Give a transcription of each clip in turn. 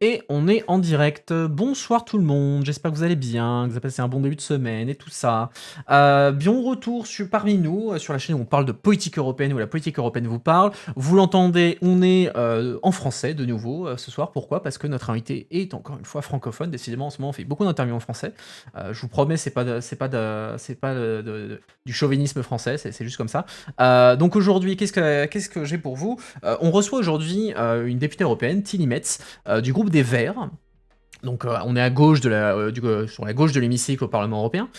Et on est en direct. Bonsoir tout le monde, j'espère que vous allez bien, que vous avez passé un bon début de semaine et tout ça. Bien retour parmi nous, sur la chaîne où on parle de politique européenne, où la politique européenne vous parle. Vous l'entendez, on est en français de nouveau ce soir. Pourquoi? Parce que notre invité est encore une fois francophone. Décidément, en ce moment, on fait beaucoup d'interviews en français. Je vous promets, c'est pas du chauvinisme français, c'est juste comme ça. Donc aujourd'hui, qu'est-ce que j'ai pour vous? On reçoit aujourd'hui une députée européenne, Tilly Metz, du groupe des Verts. Donc on est à gauche sur la gauche de l'hémicycle au Parlement européen.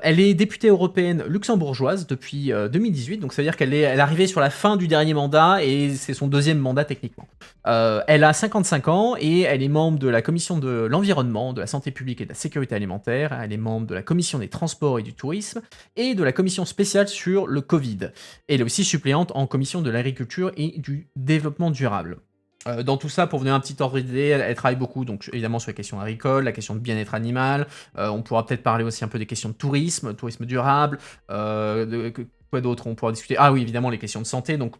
Elle est députée européenne luxembourgeoise depuis 2018, donc ça veut dire elle est arrivée sur la fin du dernier mandat et c'est son deuxième mandat techniquement. Elle a 55 ans et elle est membre de la commission de l'environnement, de la santé publique et de la sécurité alimentaire. Elle est membre de la commission des transports et du tourisme et de la commission spéciale sur le Covid. Elle est aussi suppléante en commission de l'agriculture et du développement durable. Dans tout ça, pour vous donner un petit ordre d'idée, elle travaille beaucoup, donc évidemment sur les questions agricoles, la question de bien-être animal. On pourra peut-être parler aussi un peu des questions de tourisme durable. Quoi d'autre on pourra discuter? Ah oui, évidemment les questions de santé. Donc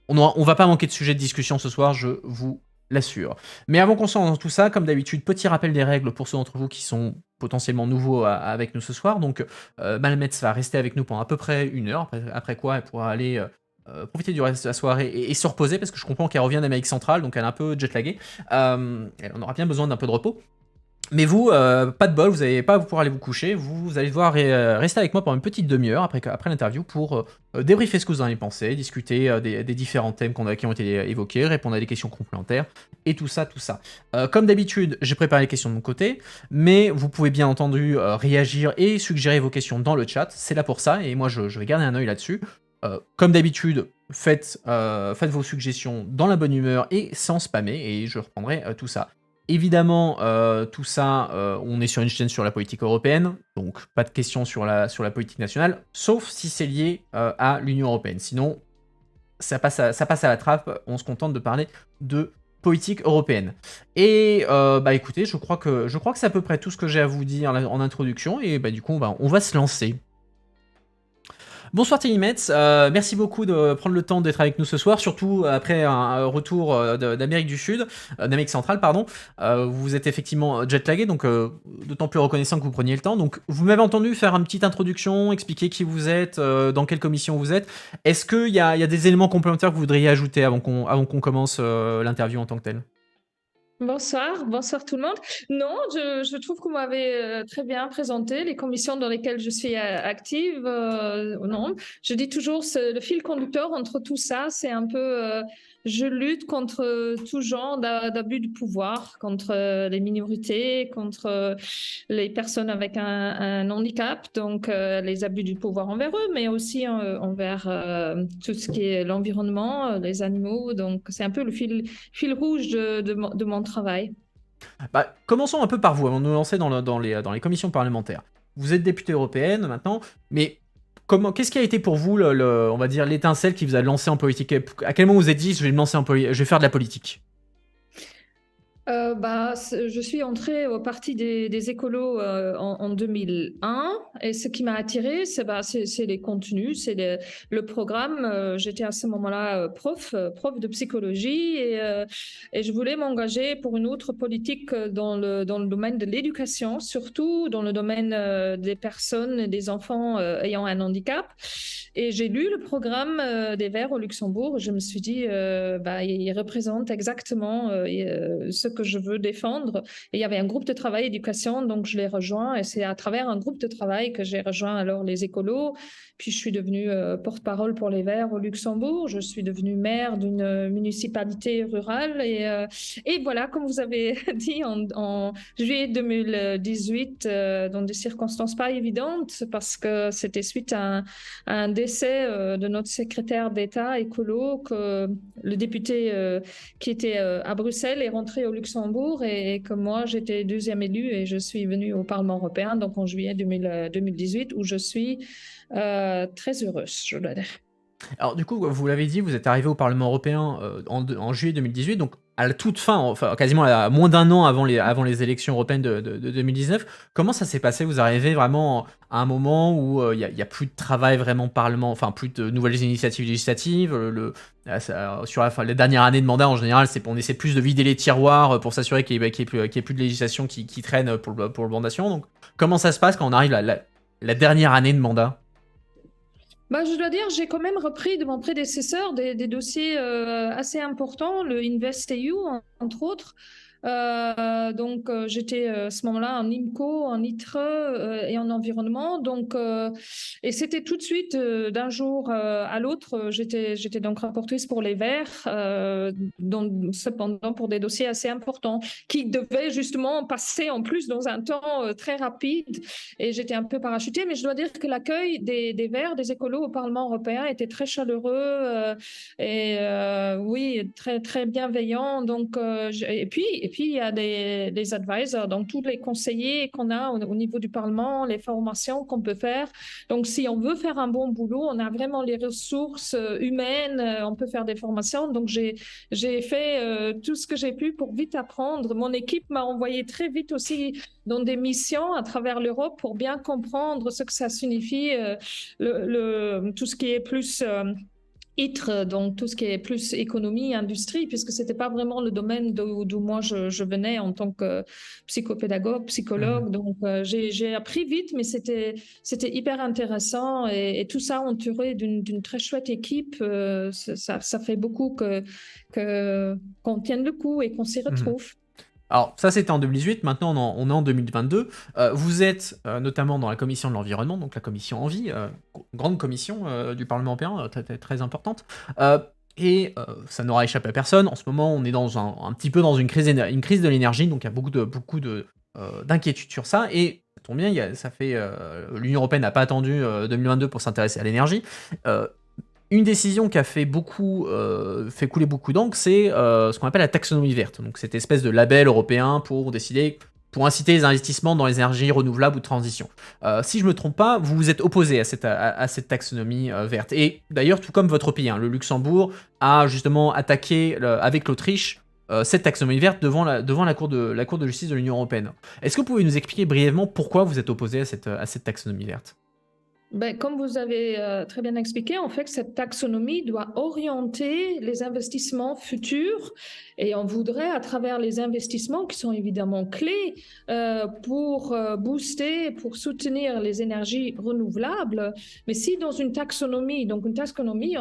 on va pas manquer de sujets de discussion ce soir, je vous l'assure. Mais avant qu'on s'en dans tout ça, comme d'habitude, petit rappel des règles pour ceux d'entre vous qui sont potentiellement nouveaux avec nous ce soir. Donc Malmetz va rester avec nous pendant à peu près une heure, après quoi elle pourra aller profiter du reste de la soirée et se reposer parce que je comprends qu'elle revient d'Amérique centrale, donc elle est un peu jetlaguée. Elle en aura bien besoin d'un peu de repos. Mais vous, pas de bol, vous n'allez pas pouvoir aller vous coucher. Vous allez devoir rester avec moi pendant une petite demi-heure après l'interview pour débriefer ce que vous en avez pensé, discuter des différents thèmes qui ont été évoqués, répondre à des questions complémentaires et tout ça, tout ça. Comme d'habitude, j'ai préparé les questions de mon côté, mais vous pouvez bien entendu réagir et suggérer vos questions dans le chat. C'est là pour ça et moi je vais garder un œil là-dessus. Comme d'habitude, faites vos suggestions dans la bonne humeur et sans spammer et je reprendrai tout ça. Évidemment, tout ça, on est sur une chaîne sur la politique européenne, donc pas de questions sur la politique nationale, sauf si c'est lié à l'Union européenne. Sinon, ça passe à la trappe, on se contente de parler de politique européenne. Et bah écoutez, je crois que c'est à peu près tout ce que j'ai à vous dire en introduction, et bah du coup, on va se lancer. Bonsoir Télimets, merci beaucoup de prendre le temps d'être avec nous ce soir, surtout après un retour d'Amérique du Sud, d'Amérique centrale, pardon. Vous êtes effectivement jetlagué, donc d'autant plus reconnaissant que vous preniez le temps. Donc vous m'avez entendu faire une petite introduction, expliquer qui vous êtes, dans quelle commission vous êtes. Est-ce qu'il y a des éléments complémentaires que vous voudriez ajouter avant qu'on commence l'interview en tant que telle? Bonsoir, bonsoir tout le monde. Non, je trouve que vous m'avez très bien présenté les commissions dans lesquelles je suis active. Non, je dis toujours, le fil conducteur entre tout ça, c'est un peu, je lutte contre tout genre d'abus de pouvoir, contre les minorités, contre les personnes avec un handicap, donc les abus du pouvoir envers eux, mais aussi envers tout ce qui est l'environnement, les animaux. Donc c'est un peu le fil rouge de mon travail. Bah, commençons un peu par vous, avant de nous lancer dans les commissions parlementaires. Vous êtes députée européenne maintenant, mais qu'est-ce qui a été pour vous, on va dire, l'étincelle qui vous a lancé en politique? À quel moment vous vous êtes dit, je vais me lancer je vais faire de la politique? Je suis entrée au parti des écolos en 2001 et ce qui m'a attirée, c'est les contenus, le programme. J'étais à ce moment-là prof de psychologie et je voulais m'engager pour une autre politique dans le domaine de l'éducation, surtout dans le domaine des personnes et des enfants ayant un handicap. Et j'ai lu le programme des Verts au Luxembourg. Je me suis dit, il représente exactement ce que je veux défendre. Et il y avait un groupe de travail éducation, donc je l'ai rejoint. Et c'est à travers un groupe de travail que j'ai rejoint alors les écolos. Puis je suis devenue porte-parole pour les Verts au Luxembourg. Je suis devenue maire d'une municipalité rurale. Et voilà, comme vous avez dit, en juillet 2018, dans des circonstances pas évidentes, parce que c'était suite à un décès de notre secrétaire d'État écolo, que le député qui était à Bruxelles est rentré au Luxembourg et que moi j'étais deuxième élue et je suis venue au Parlement européen donc en juillet 2018 où je suis très heureuse, je dois dire. Alors du coup, vous l'avez dit, vous êtes arrivé au Parlement européen en juillet 2018, donc à la toute fin, enfin quasiment à moins d'un an avant les élections européennes de 2019. Comment ça s'est passé? Vous arrivez vraiment à un moment où il y a plus de travail vraiment parlement, enfin plus de nouvelles initiatives législatives. Sur les dernières années de mandat, en général, on essaie plus de vider les tiroirs pour s'assurer qu'il y ait plus de législation qui traîne pour le mandat suivant. Donc, comment ça se passe quand on arrive à la dernière année de mandat? Bah, je dois dire, j'ai quand même repris de mon prédécesseur des dossiers assez importants, le InvestEU, entre autres. Donc, j'étais à ce moment-là en IMCO, en ITRE et en environnement. Donc, et c'était tout de suite, d'un jour à l'autre, j'étais donc rapportrice pour les Verts, cependant pour des dossiers assez importants qui devaient justement passer en plus dans un temps très rapide. Et j'étais un peu parachutée, mais je dois dire que l'accueil des Verts, des écolos au Parlement européen était très chaleureux oui, très, très bienveillant. Donc, et puis, il y a des advisors, donc tous les conseillers qu'on a au niveau du Parlement, les formations qu'on peut faire. Donc, si on veut faire un bon boulot, on a vraiment les ressources humaines, on peut faire des formations. Donc, j'ai fait tout ce que j'ai pu pour vite apprendre. Mon équipe m'a envoyé très vite aussi dans des missions à travers l'Europe pour bien comprendre ce que ça signifie, tout ce qui est plus ITRE, donc tout ce qui est plus économie, industrie, puisque c'était pas vraiment le domaine d'où moi je venais en tant que psychopédagogue, psychologue. Donc j'ai appris vite, mais c'était hyper intéressant et tout ça entouré d'une très chouette équipe. Ça fait beaucoup qu'on tienne le coup et qu'on s'y Mhm. retrouve. Alors, ça, c'était en 2018. Maintenant, on est en 2022. Vous êtes notamment dans la commission de l'environnement, donc la commission Envie, grande commission du Parlement européen, très importante. Ça n'aura échappé à personne. En ce moment, on est un petit peu dans une crise de l'énergie, donc il y a beaucoup d'inquiétudes sur ça. Et ça tombe bien, l'Union européenne n'a pas attendu 2022 pour s'intéresser à l'énergie. Une décision qui a fait couler beaucoup d'encre, c'est ce qu'on appelle la taxonomie verte. Donc cette espèce de label européen pour inciter les investissements dans les énergies renouvelables ou de transition. Si je me trompe pas, vous vous êtes opposé à cette taxonomie verte. Et d'ailleurs, tout comme votre pays, hein, le Luxembourg a justement attaqué avec l'Autriche cette taxonomie verte devant la cour de justice de l'Union européenne. Est-ce que vous pouvez nous expliquer brièvement pourquoi vous êtes opposé à cette taxonomie verte? Ben, comme vous avez très bien expliqué, en fait, cette taxonomie doit orienter les investissements futurs et on voudrait, à travers les investissements qui sont évidemment clés pour booster, pour soutenir les énergies renouvelables, mais si dans une taxonomie, donc une taxonomie,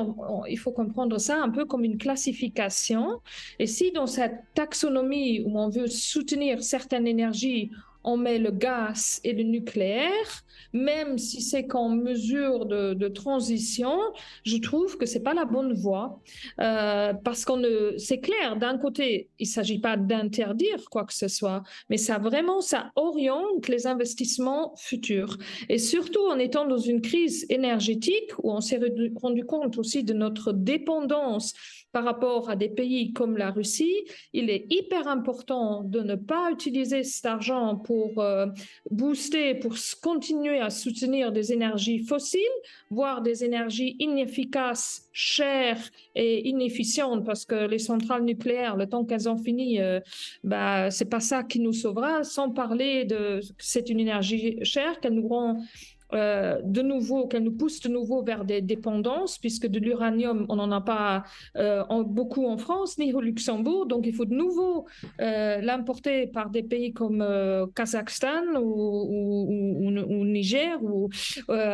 il faut comprendre ça un peu comme une classification, et si dans cette taxonomie où on veut soutenir certaines énergies, on met le gaz et le nucléaire, même si c'est qu'en mesure de transition, je trouve que c'est pas la bonne voie. Parce c'est clair, d'un côté, il s'agit pas d'interdire quoi que ce soit, mais ça oriente les investissements futurs. Et surtout en étant dans une crise énergétique où on s'est rendu compte aussi de notre dépendance par rapport à des pays comme la Russie, il est hyper important de ne pas utiliser cet argent pour booster, pour continuer à soutenir des énergies fossiles, voire des énergies inefficaces, chères et inefficientes, parce que les centrales nucléaires, le temps qu'elles ont fini, c'est pas ça qui nous sauvera, sans parler de c'est une énergie chère qu'elle nous rend de nouveau, qu'elle nous pousse de nouveau vers des dépendances, puisque de l'uranium, on n'en a pas beaucoup en France, ni au Luxembourg, donc il faut de nouveau l'importer par des pays comme Kazakhstan ou Niger.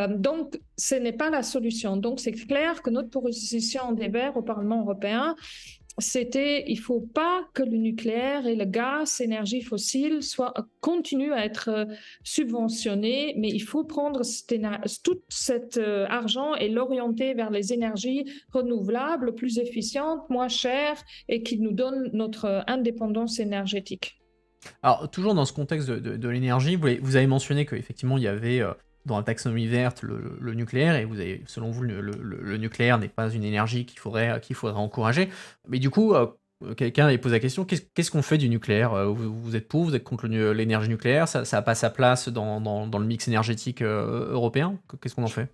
Donc, ce n'est pas la solution. Donc, c'est clair que notre position des Verts au Parlement européen, il ne faut pas que le nucléaire et le gaz, énergie fossile, continuent à être subventionnés, mais il faut prendre tout cet argent et l'orienter vers les énergies renouvelables, plus efficientes, moins chères et qui nous donnent notre indépendance énergétique. Alors, toujours dans ce contexte de l'énergie, vous avez mentionné qu'effectivement, il y avait dans la taxonomie verte le nucléaire, et selon vous, le nucléaire n'est pas une énergie qu'il faudrait encourager. Mais du coup, quelqu'un avait posé la question, qu'est-ce qu'on fait du nucléaire? Vous êtes pour, vous êtes contre l'énergie nucléaire? Ça n'a pas sa place dans le mix énergétique européen? Qu'est-ce qu'on en fait?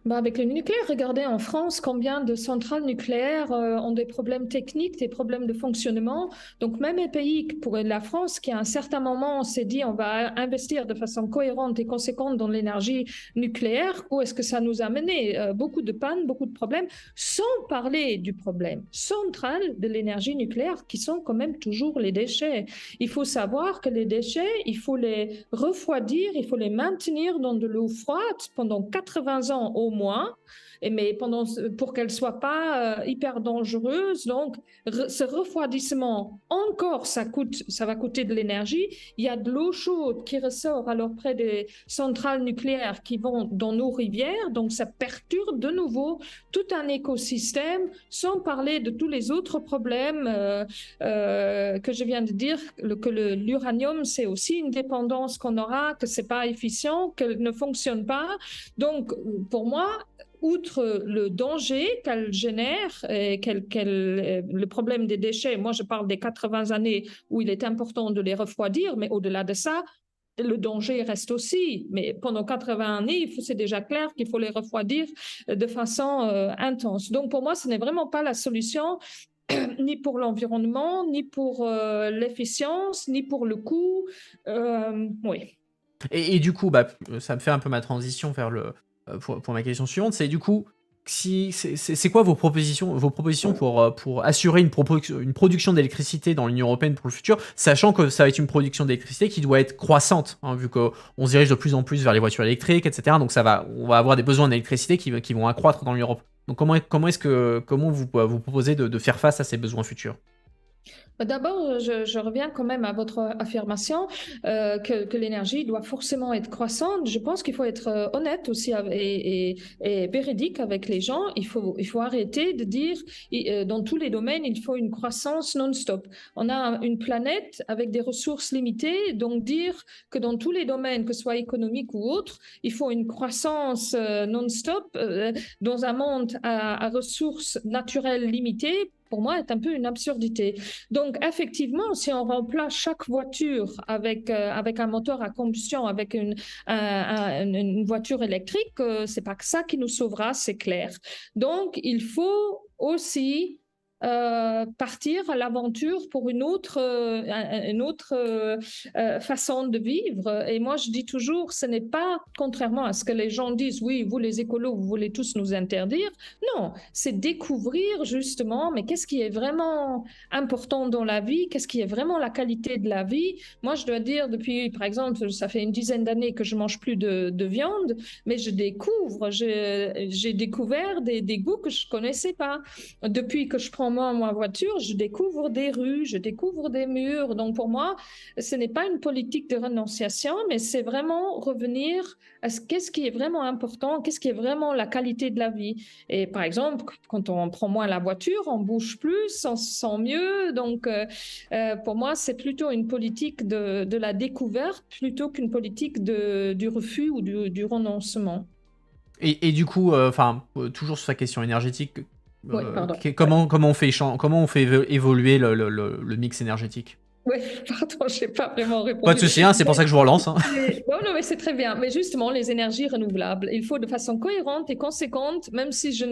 Bah avec le nucléaire, regardez en France combien de centrales nucléaires ont des problèmes techniques, des problèmes de fonctionnement. Donc même un pays pour la France qui à un certain moment s'est dit on va investir de façon cohérente et conséquente dans l'énergie nucléaire, où est-ce que ça nous a mené? Beaucoup de pannes, beaucoup de problèmes, sans parler du problème central de l'énergie nucléaire qui sont quand même toujours les déchets. Il faut savoir que les déchets, il faut les refroidir, il faut les maintenir dans de l'eau froide pendant 80 ans au moins, mais pour qu'elle ne soit pas hyper dangereuse. Donc, ce refroidissement, encore, ça va coûter de l'énergie. Il y a de l'eau chaude qui ressort alors près des centrales nucléaires qui vont dans nos rivières. Donc, ça perturbe de nouveau tout un écosystème, sans parler de tous les autres problèmes que je viens de dire, que l'uranium, c'est aussi une dépendance qu'on aura, que ce n'est pas efficient, qu'elle ne fonctionne pas. Donc, pour moi, outre le danger qu'elle génère, le problème des déchets, moi je parle des 80 années où il est important de les refroidir, mais au-delà de ça, le danger reste aussi. Mais pendant 80 années, c'est déjà clair qu'il faut les refroidir de façon intense. Donc pour moi, ce n'est vraiment pas la solution ni pour l'environnement, ni pour l'efficience, ni pour le coût. Oui. Et du coup, bah, ça me fait un peu ma transition vers pour ma question suivante, c'est du coup, si, c'est quoi vos propositions pour assurer une production d'électricité dans l'Union Européenne pour le futur, sachant que ça va être une production d'électricité qui doit être croissante, hein, vu qu'on se dirige de plus en plus vers les voitures électriques, etc. Donc on va avoir des besoins d'électricité qui vont accroître dans l'Europe. Donc comment vous proposez de faire face à ces besoins futurs? D'abord, je reviens quand même à votre affirmation que l'énergie doit forcément être croissante. Je pense qu'il faut être honnête aussi et véridique avec les gens. Il faut arrêter de dire dans tous les domaines, il faut une croissance non-stop. On a une planète avec des ressources limitées, donc dire que dans tous les domaines, que ce soit économique ou autre, il faut une croissance non-stop dans un monde à ressources naturelles limitées, pour moi, est un peu une absurdité. Donc, effectivement, si on remplace chaque voiture avec un moteur à combustion, avec une voiture électrique, c'est pas que ça qui nous sauvera, c'est clair. Donc, il faut aussi partir à l'aventure pour une autre façon de vivre. Et moi, je dis toujours, ce n'est pas, contrairement à ce que les gens disent, oui, vous les écolos, vous voulez tous nous interdire. Non, c'est découvrir justement, mais qu'est-ce qui est vraiment important dans la vie, qu'est-ce qui est vraiment la qualité de la vie. Moi, je dois dire, depuis, par exemple, ça fait une dizaine d'années que je mange plus de viande, mais j'ai découvert des goûts que je connaissais pas. Depuis que je prends moi ma voiture, je découvre des rues, je découvre des murs. Donc pour moi, ce n'est pas une politique de renonciation, mais c'est vraiment revenir à qu'est-ce qui est vraiment important, qu'est-ce qui est vraiment la qualité de la vie. Et par exemple, quand on prend moins la voiture, on bouge plus, on se sent mieux. Donc pour moi, c'est plutôt une politique de la découverte plutôt qu'une politique du refus ou du renoncement. Et du coup, enfin, toujours sur sa question énergétique, Oui, pardon. comment on fait évoluer le mix énergétique? Oui, pardon, je n'ai pas vraiment Pas de répondu. souci, hein, c'est pour ça que je vous relance, hein. Non, non, mais c'est très bien. Mais justement, les énergies renouvelables, il faut de façon cohérente et conséquente, même si je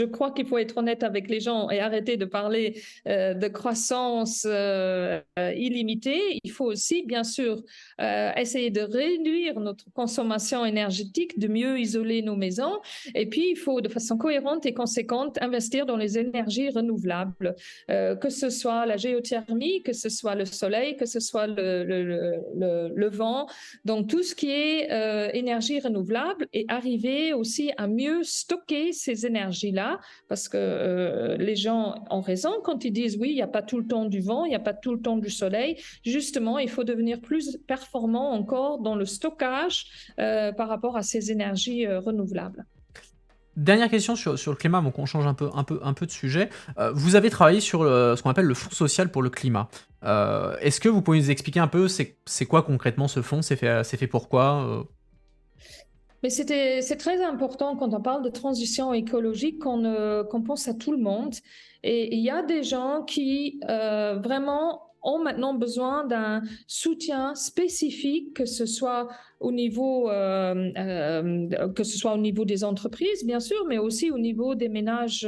crois qu'il faut être honnête avec les gens et arrêter de parler de croissance illimitée. Il faut aussi, bien sûr, essayer de réduire notre consommation énergétique, de mieux isoler nos maisons. Et puis, il faut, de façon cohérente et conséquente, investir dans les énergies renouvelables, que ce soit la géothermie, que ce soit le soleil, que ce soit le vent. Donc, tout ce qui est énergie renouvelable et arriver aussi à mieux stocker ces énergies-là, parce que les gens ont raison quand ils disent oui, il n'y a pas tout le temps du vent, il n'y a pas tout le temps du soleil. Justement, il faut devenir plus performant encore dans le stockage par rapport à ces énergies renouvelables. Dernière question sur le climat, avant qu'on change un peu de sujet. Vous avez travaillé sur ce qu'on appelle le Fonds social pour le climat. Est-ce que vous pouvez nous expliquer un peu c'est quoi concrètement ce fonds? C'est fait pourquoi? Mais c'est très important quand on parle de transition écologique qu'on pense à tout le monde. Et il y a des gens qui vraiment ont maintenant besoin d'un soutien spécifique, que ce soit au niveau, des entreprises, bien sûr, mais aussi au niveau des ménages.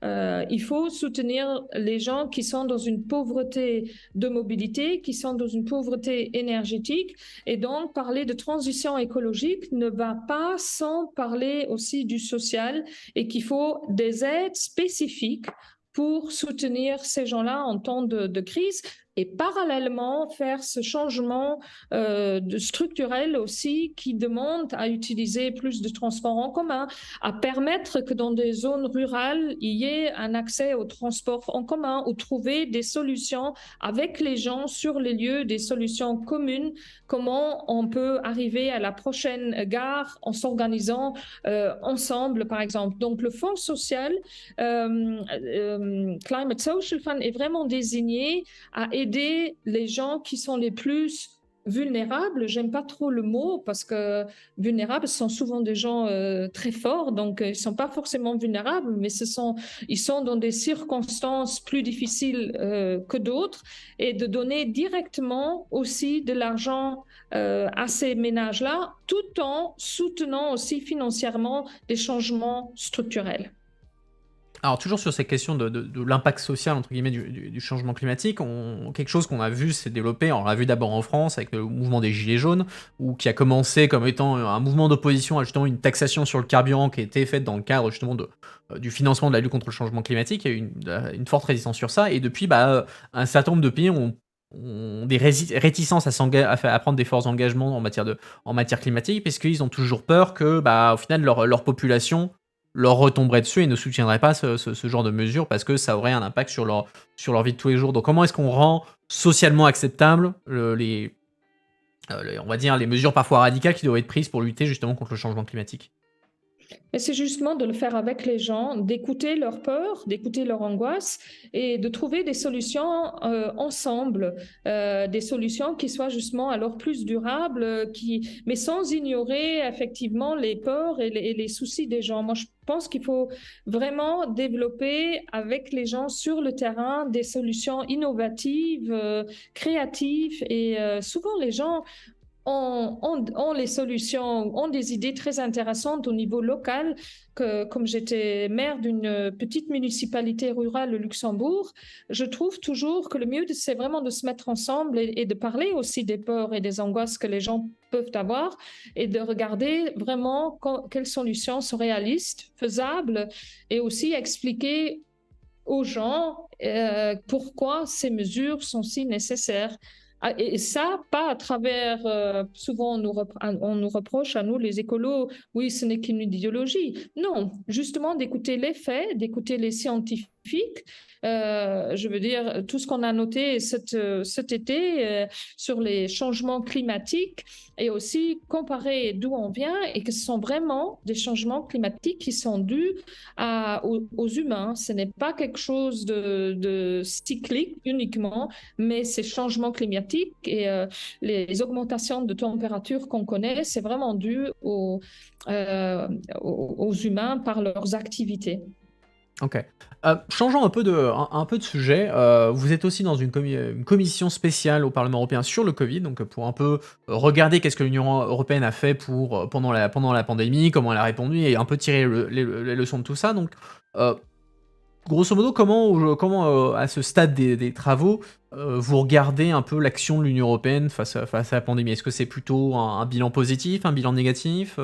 Il faut soutenir les gens qui sont dans une pauvreté de mobilité, qui sont dans une pauvreté énergétique. Et donc, parler de transition écologique ne va pas sans parler aussi du social, et qu'il faut des aides spécifiques pour soutenir ces gens-là en temps de crise, et parallèlement faire ce changement structurel aussi, qui demande à utiliser plus de transports en commun, à permettre que dans des zones rurales, il y ait un accès aux transports en commun, ou trouver des solutions avec les gens sur les lieux, des solutions communes. Comment on peut arriver à la prochaine gare en s'organisant ensemble, par exemple. Donc, le Fonds social, Climate Social Fund, est vraiment désigné à aider les gens qui sont les plus vulnérables. J'aime pas trop le mot, parce que vulnérables sont souvent des gens très forts, donc ils sont pas forcément vulnérables, mais ils sont dans des circonstances plus difficiles que d'autres, et de donner directement aussi de l'argent à ces ménages-là, tout en soutenant aussi financièrement des changements structurels. Alors toujours sur cette question de l'impact social entre guillemets du changement climatique, quelque chose qu'on a vu s'est développé, on l'a vu d'abord en France avec le mouvement des Gilets jaunes, ou qui a commencé comme étant un mouvement d'opposition à justement une taxation sur le carburant qui a été faite dans le cadre justement du financement de la lutte contre le changement climatique. Il y a eu une forte résistance sur ça, et depuis un certain nombre de pays ont des réticences à prendre des forts engagements en matière climatique, parce qu'ils ont toujours peur que au final leur population leur retomberait dessus et ne soutiendrait pas ce genre de mesures, parce que ça aurait un impact sur leur vie de tous les jours. Donc comment est-ce qu'on rend socialement acceptable on va dire, les mesures parfois radicales qui doivent être prises pour lutter justement contre le changement climatique? Mais c'est justement de le faire avec les gens, d'écouter leurs peurs, d'écouter leurs angoisses, et de trouver des solutions ensemble, des solutions qui soient justement alors plus durables, mais sans ignorer effectivement les peurs et les soucis des gens. Moi, je pense qu'il faut vraiment développer avec les gens sur le terrain des solutions innovatives, créatives, et souvent les gens ont les solutions, ont des idées très intéressantes au niveau local. Comme j'étais maire d'une petite municipalité rurale au Luxembourg, je trouve toujours que le mieux, c'est vraiment de se mettre ensemble, et de parler aussi des peurs et des angoisses que les gens peuvent avoir, et de regarder vraiment quelles solutions sont réalistes, faisables, et aussi expliquer aux gens pourquoi ces mesures sont si nécessaires. Et ça, pas à travers, souvent on nous reproche à nous, les écolos, oui, ce n'est qu'une idéologie. Non, justement d'écouter les faits, d'écouter les scientifiques. Je veux dire, tout ce qu'on a noté cet été sur les changements climatiques, et aussi comparer d'où on vient, et que ce sont vraiment des changements climatiques qui sont dus aux humains. Ce n'est pas quelque chose de cyclique uniquement, mais ces changements climatiques et les augmentations de température qu'on connaît, c'est vraiment dû aux humains par leurs activités. OK. Changeons un peu de sujet, vous êtes aussi dans une commission spéciale au Parlement européen sur le Covid, donc pour un peu regarder qu'est-ce que l'Union européenne a fait pendant la pandémie, comment elle a répondu, et un peu tirer les leçons de tout ça. Donc, heu, grosso modo, comment, à ce stade des travaux, vous regardez un peu l'action de l'Union européenne face à la pandémie? Est-ce que c'est plutôt un bilan positif, un bilan négatif?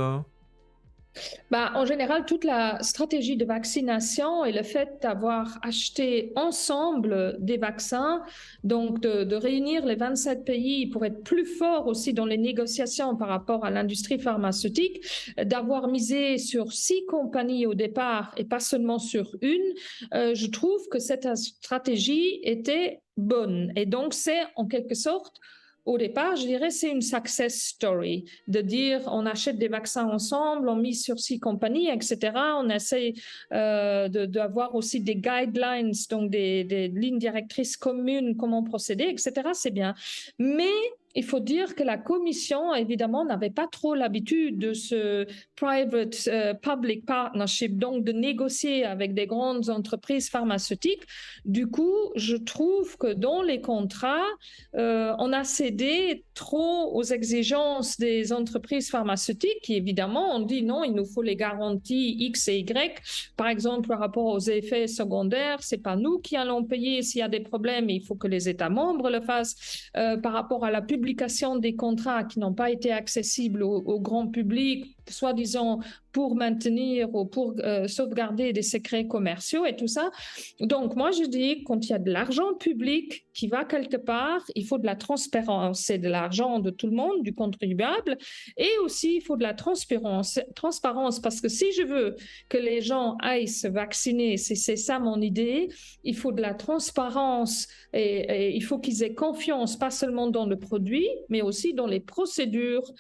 En général, toute la stratégie de vaccination et le fait d'avoir acheté ensemble des vaccins, donc de réunir les 27 pays pour être plus forts aussi dans les négociations par rapport à l'industrie pharmaceutique, d'avoir misé sur 6 compagnies au départ et pas seulement sur une, je trouve que cette stratégie était bonne. Et donc, c'est en quelque sorte, au départ, je dirais, c'est une success story, de dire on achète des vaccins ensemble, on mise sur 6 compagnies, etc. On essaie d'avoir aussi des guidelines, donc des lignes directrices communes, comment procéder, etc. C'est bien. Mais il faut dire que la Commission, évidemment, n'avait pas trop l'habitude de ce private-public partnership, donc de négocier avec des grandes entreprises pharmaceutiques. Du coup, je trouve que dans les contrats, on a cédé trop aux exigences des entreprises pharmaceutiques qui, évidemment, on dit non, il nous faut les garanties X et Y. Par exemple, par rapport aux effets secondaires, c'est pas nous qui allons payer s'il y a des problèmes, il faut que les États membres le fassent. Par rapport à la publication des contrats qui n'ont pas été accessibles au grand public, soi-disant pour maintenir ou pour sauvegarder des secrets commerciaux et tout ça. Donc, moi, je dis, quand il y a de l'argent public qui va quelque part, il faut de la transparence. C'est de l'argent de tout le monde, du contribuable. Et aussi, il faut de la transparence parce que si je veux que les gens aillent se vacciner, c'est ça mon idée, il faut de la transparence et il faut qu'ils aient confiance, pas seulement dans le produit, mais aussi dans les procédures,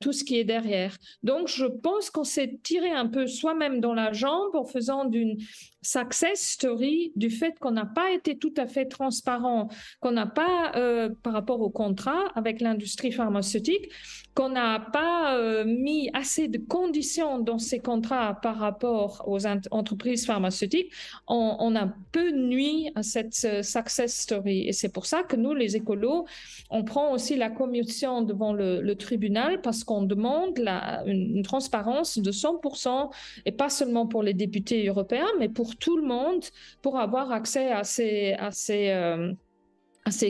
tout ce qui est derrière. Donc, je pense qu'on s'est tiré un peu soi-même dans la jambe en faisant d'une success story du fait qu'on n'a pas été tout à fait transparent, qu'on n'a pas, par rapport au contrat avec l'industrie pharmaceutique, qu'on n'a pas mis assez de conditions dans ces contrats par rapport aux entreprises pharmaceutiques. On a peu nuit à cette success story. Et c'est pour ça que nous, les écolos, on prend aussi la commission devant le tribunal parce qu'on demande une transparence de 100% et pas seulement pour les députés européens, mais pour tout le monde, pour avoir accès à ces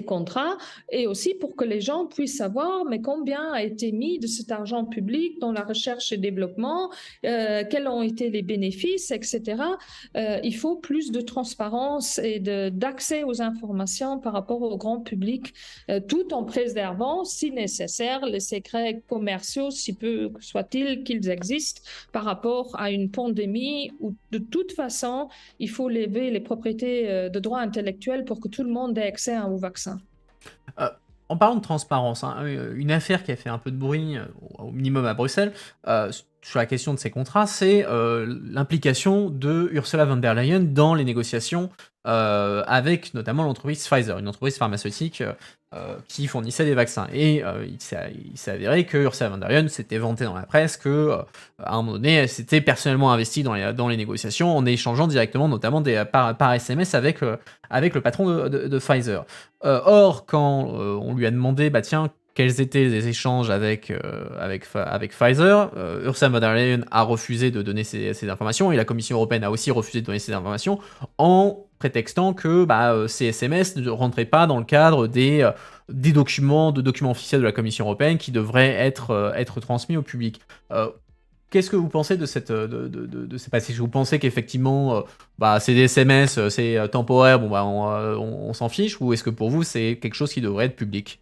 contrats et aussi pour que les gens puissent savoir mais combien a été mis de cet argent public dans la recherche et développement, quels ont été les bénéfices, etc. Il faut plus de transparence et d'accès aux informations par rapport au grand public, tout en préservant, si nécessaire, les secrets commerciaux, si peu soit-il qu'ils existent, par rapport à une pandémie où, de toute façon, il faut lever les propriétés de droits intellectuels pour que tout le monde ait accès au vaccin. En parlant de transparence, hein, une affaire qui a fait un peu de bruit, au minimum à Bruxelles, sur la question de ces contrats, c'est l'implication de Ursula von der Leyen dans les négociations avec notamment l'entreprise Pfizer, une entreprise pharmaceutique qui fournissait des vaccins. Et il s'est avéré que Ursula von der Leyen s'était vantée dans la presse que, à un moment donné, elle s'était personnellement investie dans les négociations en échangeant directement, notamment par SMS avec le patron de Pfizer. Or, quand on lui a demandé, bah tiens, quels étaient les échanges avec Pfizer, Ursula von der Leyen a refusé de donner ces informations et la Commission européenne a aussi refusé de donner ces informations en prétextant que ces SMS ne rentraient pas dans le cadre des documents officiels de la Commission européenne qui devraient être transmis au public. Qu'est-ce que vous pensez de ces passages? Vous pensez qu'effectivement, c'est des SMS, c'est temporaire, on s'en fiche, ou est-ce que pour vous c'est quelque chose qui devrait être public?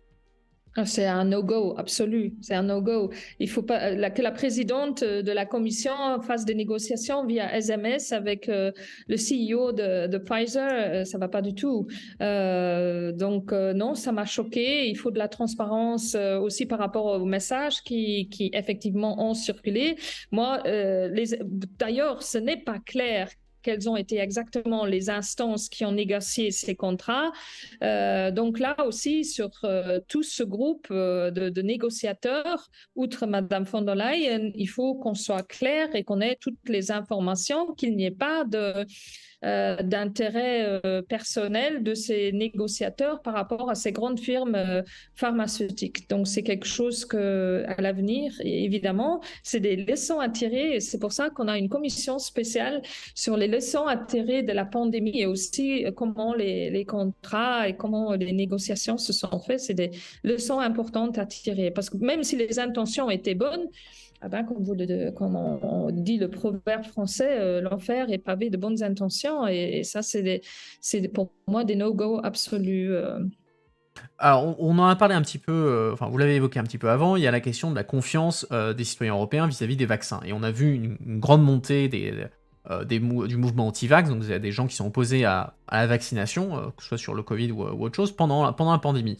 C'est un no-go absolu, c'est un no-go. Il faut pas que la présidente de la commission fasse des négociations via SMS avec le CEO de Pfizer, ça va pas du tout. Donc non, ça m'a choqué. Il faut de la transparence aussi par rapport aux messages qui effectivement ont circulé. Moi, d'ailleurs, ce n'est pas clair quelles ont été exactement les instances qui ont négocié ces contrats. Donc là aussi, sur tout ce groupe de négociateurs, outre Madame von der Leyen, il faut qu'on soit clair et qu'on ait toutes les informations, qu'il n'y ait pas d'intérêt personnel de ces négociateurs par rapport à ces grandes firmes pharmaceutiques. Donc c'est quelque chose que, à l'avenir, évidemment, c'est des leçons à tirer et c'est pour ça qu'on a une commission spéciale sur les leçons à tirer de la pandémie et aussi comment les contrats et comment les négociations se sont faites. C'est des leçons importantes à tirer parce que même si les intentions étaient bonnes, comme on dit le proverbe français, l'enfer est pavé de bonnes intentions et ça, c'est pour moi des no-go absolus. Alors, on en a parlé un petit peu, enfin, vous l'avez évoqué un petit peu avant, il y a la question de la confiance des citoyens européens vis-à-vis des vaccins. Et on a vu une grande montée du mouvement anti-vax, donc il y a des gens qui sont opposés à la vaccination, que ce soit sur le Covid ou autre chose, pendant la pandémie.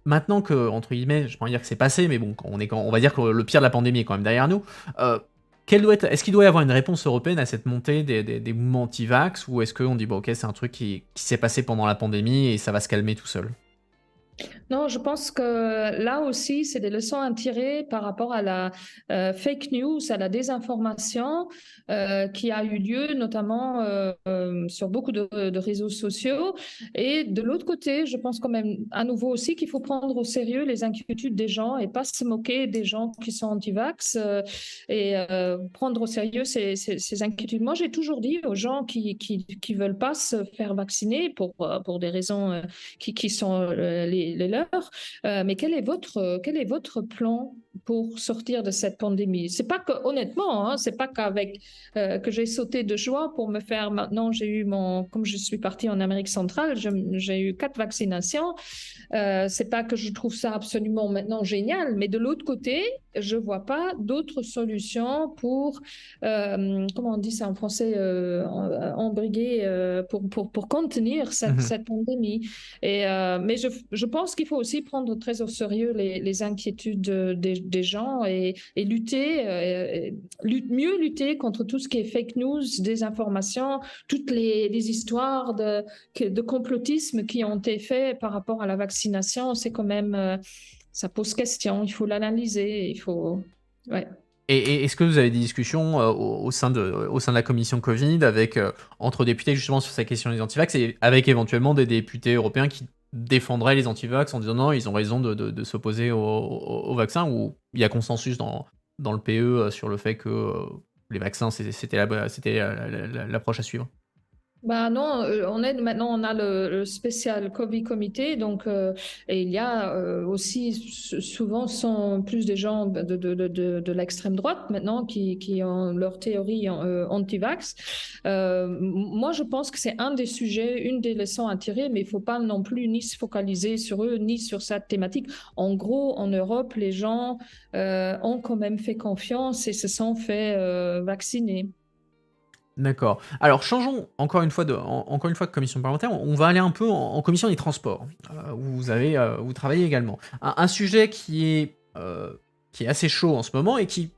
Maintenant que, entre guillemets, je ne vais pas dire que c'est passé, mais bon, on va dire que le pire de la pandémie est quand même derrière nous, est-ce qu'il doit y avoir une réponse européenne à cette montée des mouvements anti-vax, ou est-ce qu'on dit, ok, c'est un truc qui s'est passé pendant la pandémie et ça va se calmer tout seul? Non, je pense que là aussi, c'est des leçons à tirer par rapport à la fake news, à la désinformation qui a eu lieu notamment sur beaucoup de réseaux sociaux. Et de l'autre côté, je pense quand même à nouveau aussi qu'il faut prendre au sérieux les inquiétudes des gens et pas se moquer des gens qui sont anti-vax prendre au sérieux ces inquiétudes. Moi, j'ai toujours dit aux gens qui veulent pas se faire vacciner pour des raisons qui sont les leurs. Mais quel est votre plan pour sortir de cette pandémie? C'est pas que, honnêtement, hein, c'est pas qu'avec que j'ai sauté de joie pour me faire. Maintenant, j'ai eu comme je suis partie en Amérique centrale, j'ai eu 4 vaccinations. C'est pas que je trouve ça absolument maintenant génial, mais de l'autre côté, je vois pas d'autres solutions pour, comment on dit ça en français, embriguer, pour contenir Mhm. cette pandémie. Mais je pense qu'il faut aussi prendre très au sérieux les inquiétudes des gens et lutter, mieux lutter contre tout ce qui est fake news, désinformation, toutes les histoires de complotisme qui ont été faites par rapport à la vaccination. C'est quand même, ça pose question, il faut l'analyser, il faut... Ouais. Et est-ce que vous avez des discussions au sein de la commission Covid avec, entre députés justement sur cette question des antivax et avec éventuellement des députés européens qui défendraient les antivax en disant non, ils ont raison de s'opposer au vaccin, ou il y a consensus dans le PE sur le fait que les vaccins c'était l'approche à suivre? Bah non, maintenant on a le spécial Covid comité, donc et il y a aussi souvent sont plus des gens de l'extrême droite maintenant qui ont leur théorie anti-vax. Moi je pense que c'est un des sujets, une des leçons à tirer, mais il faut pas non plus ni se focaliser sur eux ni sur cette thématique. En gros, en Europe, les gens ont quand même fait confiance et se sont fait vacciner. D'accord. Alors changeons encore une fois de commission parlementaire, on va aller un peu en commission des transports, où vous travaillez également. Un sujet qui est assez chaud en ce moment et qui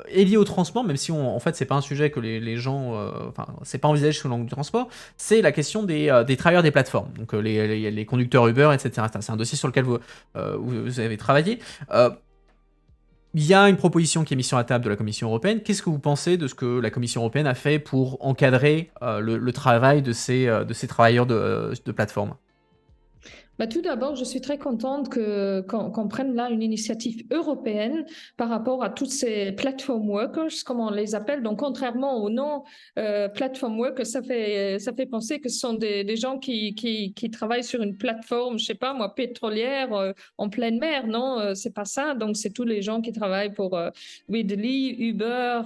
est lié au transport, même si en fait c'est pas un sujet que les gens, enfin c'est pas envisagé sous l'angle du transport, c'est la question des travailleurs des plateformes, donc les conducteurs Uber, etc. C'est un dossier sur lequel vous avez travaillé. Il y a une proposition qui est mise sur la table de la Commission européenne. Qu'est-ce que vous pensez de ce que la Commission européenne a fait pour encadrer le travail de ces travailleurs de plateforme? Bah, tout d'abord, je suis très contente qu'on prenne là une initiative européenne par rapport à toutes ces platform workers, comme on les appelle. Donc, contrairement au nom platform workers, ça fait penser que ce sont des gens qui travaillent sur une plateforme, je sais pas moi, pétrolière en pleine mer. Non, c'est pas ça. Donc, c'est tous les gens qui travaillent pour Weedly, Uber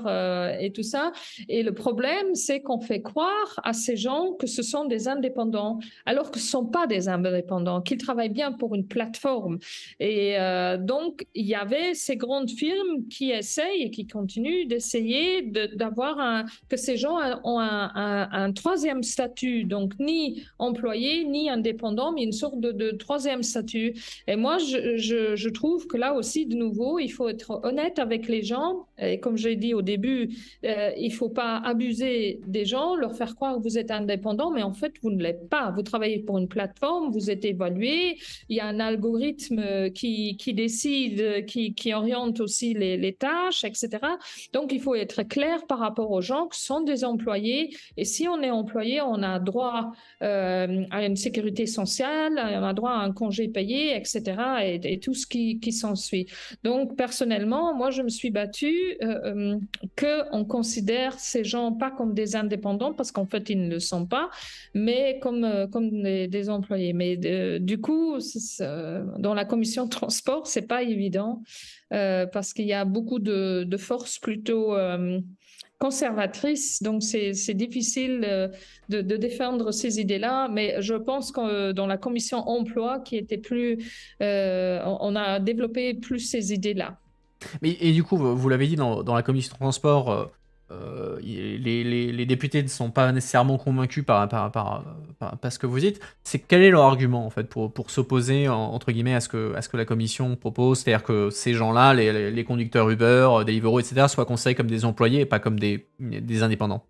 et tout ça. Et le problème, c'est qu'on fait croire à ces gens que ce sont des indépendants alors que ce ne sont pas des indépendants, qu'ils travaillent bien pour une plateforme. Et donc, il y avait ces grandes firmes qui essayent et qui continuent d'essayer d'avoir que ces gens ont un troisième statut, donc ni employé, ni indépendant, mais une sorte de troisième statut. Et moi, je trouve que là aussi, de nouveau, il faut être honnête avec les gens. Et comme j'ai dit au début, il ne faut pas abuser des gens, leur faire croire que vous êtes indépendant, mais en fait, vous ne l'êtes pas. Vous travaillez pour une plateforme, vous êtes évalué, il y a un algorithme qui décide, qui oriente aussi les tâches, etc. Donc, il faut être clair par rapport aux gens qui sont des employés. Et si on est employé, on a droit à une sécurité sociale, on a droit à un congé payé, etc. Et tout ce qui s'ensuit. Donc, personnellement, moi, je me suis battue qu'on considère ces gens pas comme des indépendants, parce qu'en fait, ils ne le sont pas, mais comme des employés. Mais du coup, dans la commission de transport, c'est pas évident parce qu'il y a beaucoup de forces plutôt conservatrices, donc c'est difficile de défendre ces idées-là, mais je pense que dans la commission emploi, qui était plus, on a développé plus ces idées-là. Mais, et du coup, vous l'avez dit dans la commission de transport, les députés ne sont pas nécessairement convaincus par ce que vous dites. Quel est leur argument en fait pour s'opposer entre guillemets à ce que la commission propose, c'est-à-dire que ces gens-là, les conducteurs Uber, Deliveroo, etc., soient considérés comme des employés et pas comme des indépendants?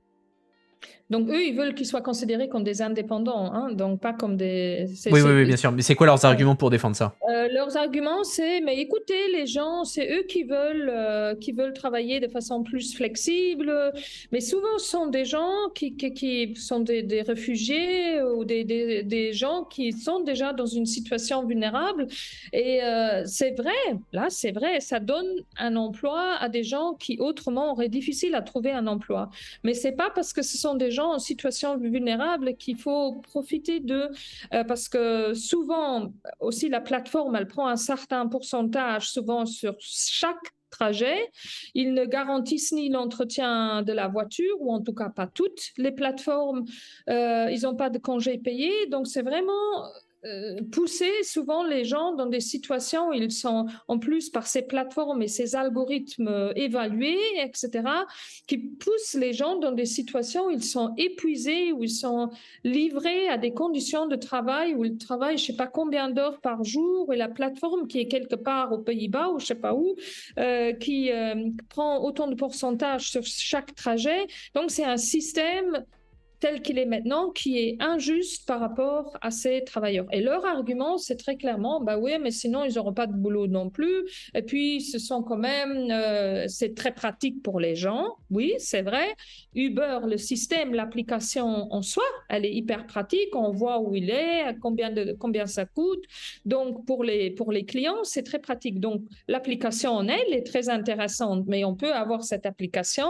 Donc, eux, ils veulent qu'ils soient considérés comme des indépendants, hein, donc pas comme des... Oui, oui, oui, bien sûr. Mais c'est quoi leurs arguments pour défendre ça? Leurs arguments, c'est, mais écoutez, les gens, c'est eux qui veulent travailler de façon plus flexible, mais souvent ce sont des gens qui sont des réfugiés ou des gens qui sont déjà dans une situation vulnérable. Et c'est vrai, là, c'est vrai, ça donne un emploi à des gens qui autrement auraient difficile à trouver un emploi. Mais c'est pas parce que ce sont des gens en situation vulnérable qu'il faut profiter d'eux, parce que souvent, aussi la plateforme, elle prend un certain pourcentage, souvent sur chaque trajet. Ils ne garantissent ni l'entretien de la voiture, ou en tout cas pas toutes les plateformes. Ils n'ont pas de congés payés. Donc c'est vraiment pousser souvent les gens dans des situations où ils sont, en plus par ces plateformes et ces algorithmes évalués, etc., qui poussent les gens dans des situations où ils sont épuisés, où ils sont livrés à des conditions de travail où ils travaillent je ne sais pas combien d'heures par jour, et la plateforme qui est quelque part aux Pays-Bas ou je ne sais pas où, qui prend autant de pourcentage sur chaque trajet. Donc c'est un système tel qu'il est maintenant, qui est injuste par rapport à ces travailleurs. Et leur argument, c'est très clairement, bah oui, mais sinon, ils n'auront pas de boulot non plus. Et puis, ce sont quand même, c'est très pratique pour les gens. Oui, c'est vrai. Uber, le système, l'application en soi, elle est hyper pratique. On voit où il est, combien ça coûte. Donc, pour les clients, c'est très pratique. Donc, l'application en elle est très intéressante, mais on peut avoir cette application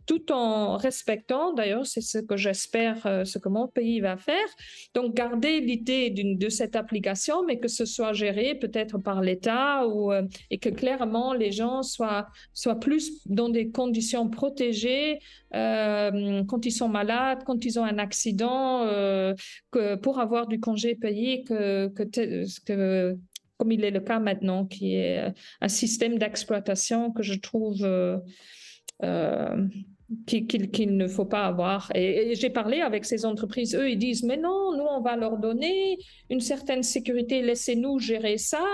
tout en respectant, d'ailleurs, c'est ce que j'espère, ce que mon pays va faire. Donc, garder l'idée de cette application, mais que ce soit géré peut-être par l'État, et que clairement les gens soient plus dans des conditions protégées quand ils sont malades, quand ils ont un accident, pour avoir du congé payé comme il est le cas maintenant, qui est un système d'exploitation que je trouve euh, qu'il ne faut pas avoir. Et j'ai parlé avec ces entreprises, eux, ils disent, mais non, nous, on va leur donner une certaine sécurité, laissez-nous gérer ça.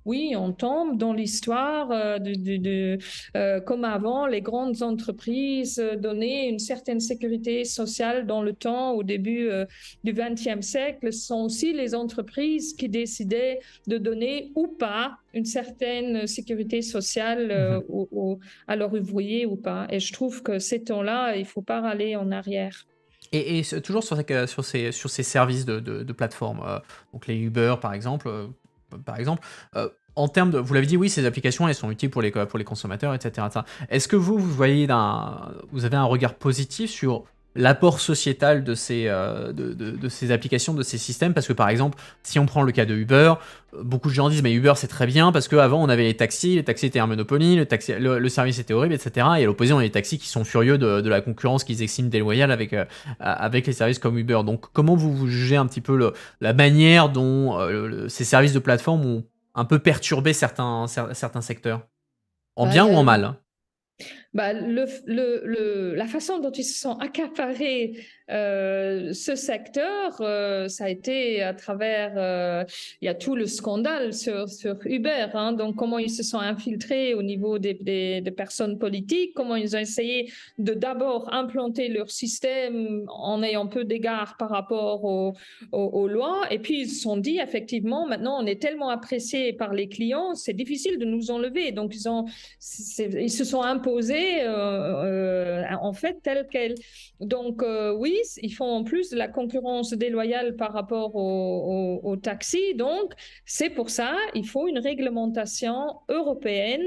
Oui, on tombe dans l'histoire comme avant, les grandes entreprises donnaient une certaine sécurité sociale dans le temps, au début du XXe siècle. Ce sont aussi les entreprises qui décidaient de donner ou pas une certaine sécurité sociale Mhm. à leurs ouvriers ou pas. Et je trouve que ces temps-là, il ne faut pas aller en arrière. Et toujours sur ces services de plateforme, donc les Uber par exemple, en termes de, vous l'avez dit, oui, ces applications, elles sont utiles pour les consommateurs, etc. Est-ce que vous avez un regard positif sur l'apport sociétal de de ces applications, de ces systèmes? Parce que par exemple, si on prend le cas de Uber, beaucoup de gens disent mais Uber c'est très bien parce qu'avant on avait les taxis étaient un monopoly, le service était horrible, etc. Et à l'opposé on a les taxis qui sont furieux de la concurrence qu'ils estiment déloyale avec les services comme Uber. Donc comment vous jugez un petit peu la manière dont ces services de plateforme ont un peu perturbé certains secteurs? En Bah, il bien y ou a en mal? bah, la façon dont ils se sont accaparés ce secteur, ça a été à travers, il y a tout le scandale sur Uber, hein, donc comment ils se sont infiltrés au niveau des personnes politiques, comment ils ont essayé de d'abord implanter leur système en ayant peu d'égard par rapport aux lois, et puis ils se sont dit effectivement, maintenant on est tellement apprécié par les clients, c'est difficile de nous enlever, donc ils se sont imposés en fait tels quels. Donc oui, ils font en plus de la concurrence déloyale par rapport aux taxis. Donc c'est pour ça il faut une réglementation européenne.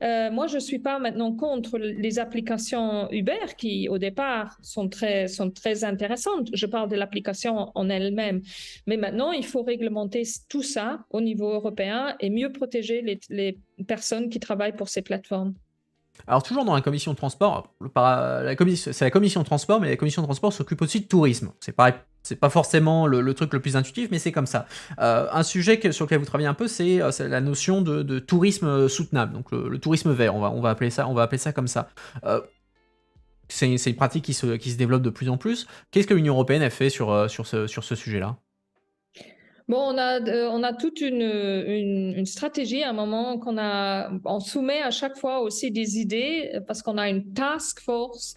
Moi, je ne suis pas maintenant contre les applications Uber qui au départ sont très intéressantes. Je parle de l'application en elle-même. Mais maintenant, il faut réglementer tout ça au niveau européen et mieux protéger les personnes qui travaillent pour ces plateformes. Alors toujours dans la commission de transport, c'est la commission de transport, mais la commission de transport s'occupe aussi de tourisme. C'est pas forcément le truc le plus intuitif, mais c'est comme ça. Un sujet sur lequel vous travaillez un peu, c'est la notion de tourisme soutenable, donc le tourisme vert, on va appeler ça comme ça. C'est une pratique qui se développe de plus en plus. Qu'est-ce que l'Union européenne a fait sur ce sujet-là? Bon, on a toute une stratégie à un moment on soumet à chaque fois aussi des idées parce qu'on a une task force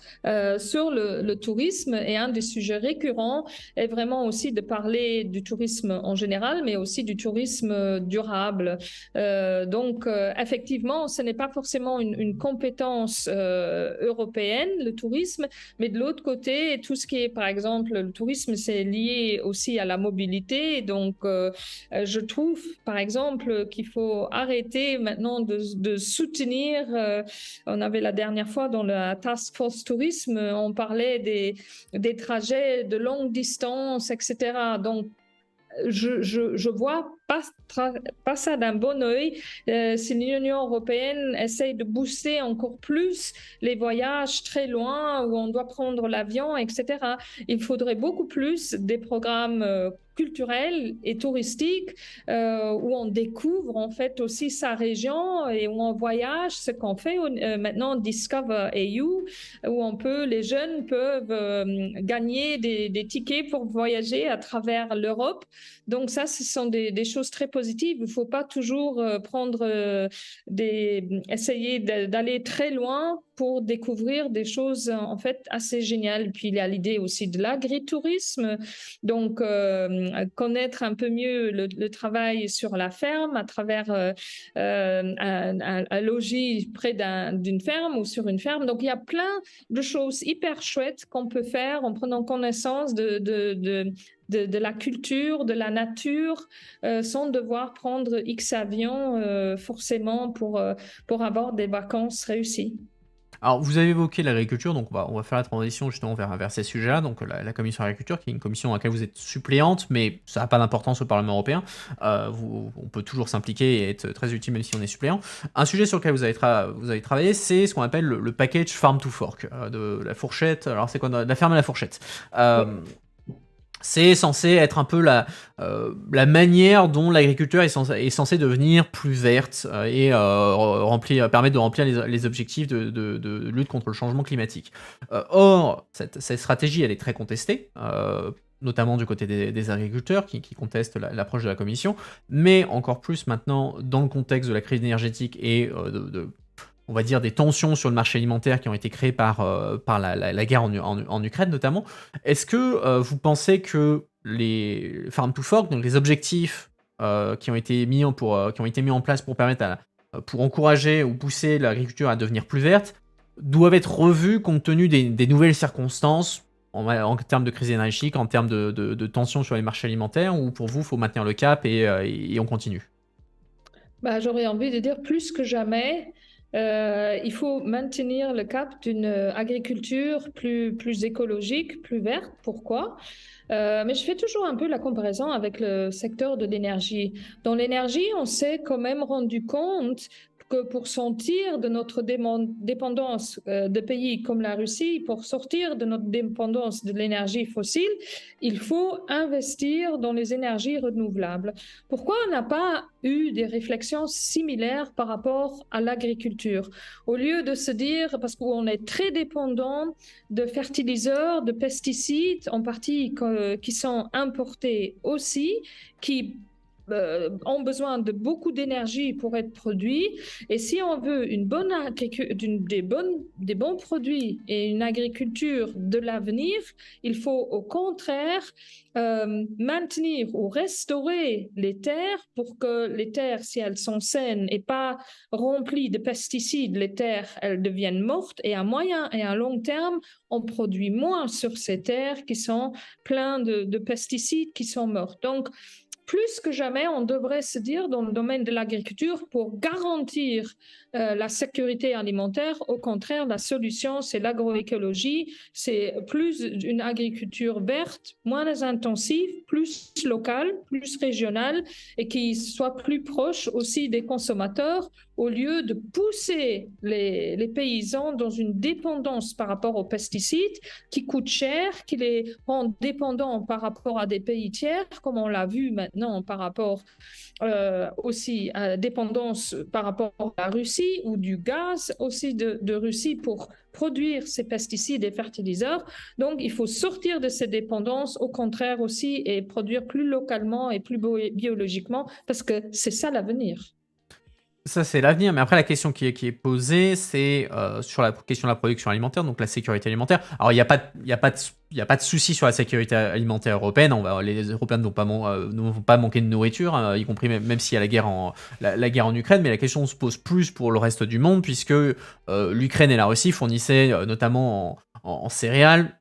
sur le tourisme et un des sujets récurrents est vraiment aussi de parler du tourisme en général, mais aussi du tourisme durable. Effectivement, ce n'est pas forcément une compétence européenne, le tourisme, mais de l'autre côté, tout ce qui est, par exemple, le tourisme, c'est lié aussi à la mobilité. Je trouve, par exemple, qu'il faut arrêter maintenant de soutenir. On avait la dernière fois dans la Task Force Tourisme, on parlait des trajets de longue distance, etc. Donc, je vois pas ça d'un bon œil. Si l'Union européenne essaye de booster encore plus les voyages très loin où on doit prendre l'avion, etc., il faudrait beaucoup plus des programmes culturels et touristiques où on découvre en fait aussi sa région et où on voyage, ce qu'on fait maintenant Discover EU, les jeunes peuvent gagner des tickets pour voyager à travers l'Europe. Donc ça, ce sont des choses très positives. Il ne faut pas toujours essayer d'aller très loin pour découvrir des choses en fait assez géniales. Puis il y a l'idée aussi de l'agritourisme, donc connaître un peu mieux le travail sur la ferme à travers un logis près d'une ferme ou sur une ferme. Donc il y a plein de choses hyper chouettes qu'on peut faire en prenant connaissance de la culture, de la nature, sans devoir prendre X avions forcément pour avoir des vacances réussies. Alors, vous avez évoqué l'agriculture, donc on va faire la transition justement vers ces sujets-là. Donc, la commission agriculture, qui est une commission à laquelle vous êtes suppléante, mais ça n'a pas d'importance au Parlement européen. On peut toujours s'impliquer et être très utile même si on est suppléant. Un sujet sur lequel vous avez travaillé, c'est ce qu'on appelle le package Farm to Fork, de la fourchette. Alors, c'est quoi, de la ferme à la fourchette. Oui. C'est censé être un peu la manière dont l'agriculture est censée devenir plus verte et permettre de remplir les objectifs de lutte contre le changement climatique. Or, cette stratégie, elle est très contestée, notamment du côté des agriculteurs qui contestent l'approche de la Commission, mais encore plus maintenant dans le contexte de la crise énergétique et on va dire, des tensions sur le marché alimentaire qui ont été créées par la guerre en Ukraine notamment. Est-ce que vous pensez que les Farm to Fork, donc les objectifs qui ont été mis en place pour permettre pour encourager ou pousser l'agriculture à devenir plus verte, doivent être revus compte tenu des nouvelles circonstances en termes de crise énergétique, en termes de tensions sur les marchés alimentaires, ou pour vous, il faut maintenir le cap et on continue? J'aurais envie de dire plus que jamais, il faut maintenir le cap d'une agriculture plus écologique, plus verte. Pourquoi? Mais je fais toujours un peu la comparaison avec le secteur de l'énergie. Dans l'énergie, on s'est quand même rendu compte que pour sortir de notre dépendance de pays comme la Russie, pour sortir de notre dépendance de l'énergie fossile, il faut investir dans les énergies renouvelables. Pourquoi on n'a pas eu des réflexions similaires par rapport à l'agriculture? Au lieu de se dire, parce qu'on est très dépendant de fertiliseurs, de pesticides, en partie qui sont importés aussi, qui ont besoin de beaucoup d'énergie pour être produits. Et si on veut des bons produits et une agriculture de l'avenir, il faut au contraire maintenir ou restaurer les terres pour que les terres, si elles sont saines et pas remplies de pesticides, les terres, elles deviennent mortes. Et à moyen et à long terme, on produit moins sur ces terres qui sont pleines de pesticides qui sont mortes. Donc, plus que jamais, on devrait se dire dans le domaine de l'agriculture, pour garantir la sécurité alimentaire, au contraire, la solution, c'est l'agroécologie, c'est plus une agriculture verte, moins intensive, plus locale, plus régionale et qui soit plus proche aussi des consommateurs au lieu de pousser les paysans dans une dépendance par rapport aux pesticides qui coûtent cher, qui les rend dépendants par rapport à des pays tiers, comme on l'a vu maintenant maintenant par rapport aussi à dépendance par rapport à la Russie ou du gaz aussi de Russie pour produire ces pesticides et fertiliseurs. Donc, il faut sortir de ces dépendances, au contraire aussi, et produire plus localement et plus biologiquement, parce que c'est ça l'avenir. Ça, c'est l'avenir, mais après la question qui est posée, c'est, sur la question de la production alimentaire, donc la sécurité alimentaire. Alors il y a pas de souci sur la sécurité alimentaire européenne, les Européens ne vont pas manquer de nourriture, y compris même s'il y a la guerre en Ukraine, mais la question se pose plus pour le reste du monde puisque, l'Ukraine et la Russie fournissaient, notamment en céréales,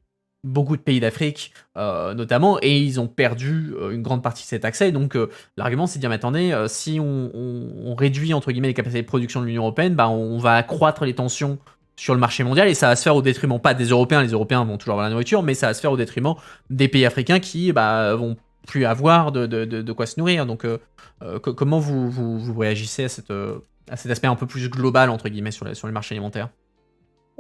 beaucoup de pays d'Afrique, notamment, et ils ont perdu, une grande partie de cet accès. Donc, l'argument, c'est de dire: «Mais attendez, si on réduit entre guillemets les capacités de production de l'Union européenne, bah, on va accroître les tensions sur le marché mondial et ça va se faire au détriment pas des Européens. Les Européens vont toujours avoir la nourriture, mais ça va se faire au détriment des pays africains qui, bah, vont plus avoir de quoi se nourrir». Donc, comment vous réagissez à cet aspect un peu plus «global» entre guillemets sur les marchés alimentaires?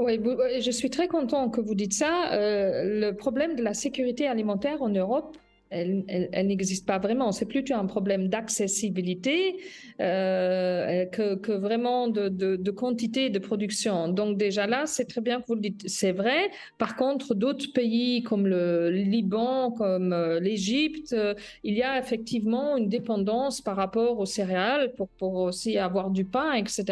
Oui, je suis très content que vous dites ça. Le problème de la sécurité alimentaire en Europe, elle n'existe pas vraiment. C'est plutôt un problème d'accessibilité que vraiment de quantité de production. Donc déjà là, c'est très bien que vous le dites. C'est vrai. Par contre, d'autres pays comme le Liban, comme l'Égypte, il y a effectivement une dépendance par rapport aux céréales pour aussi avoir du pain, etc.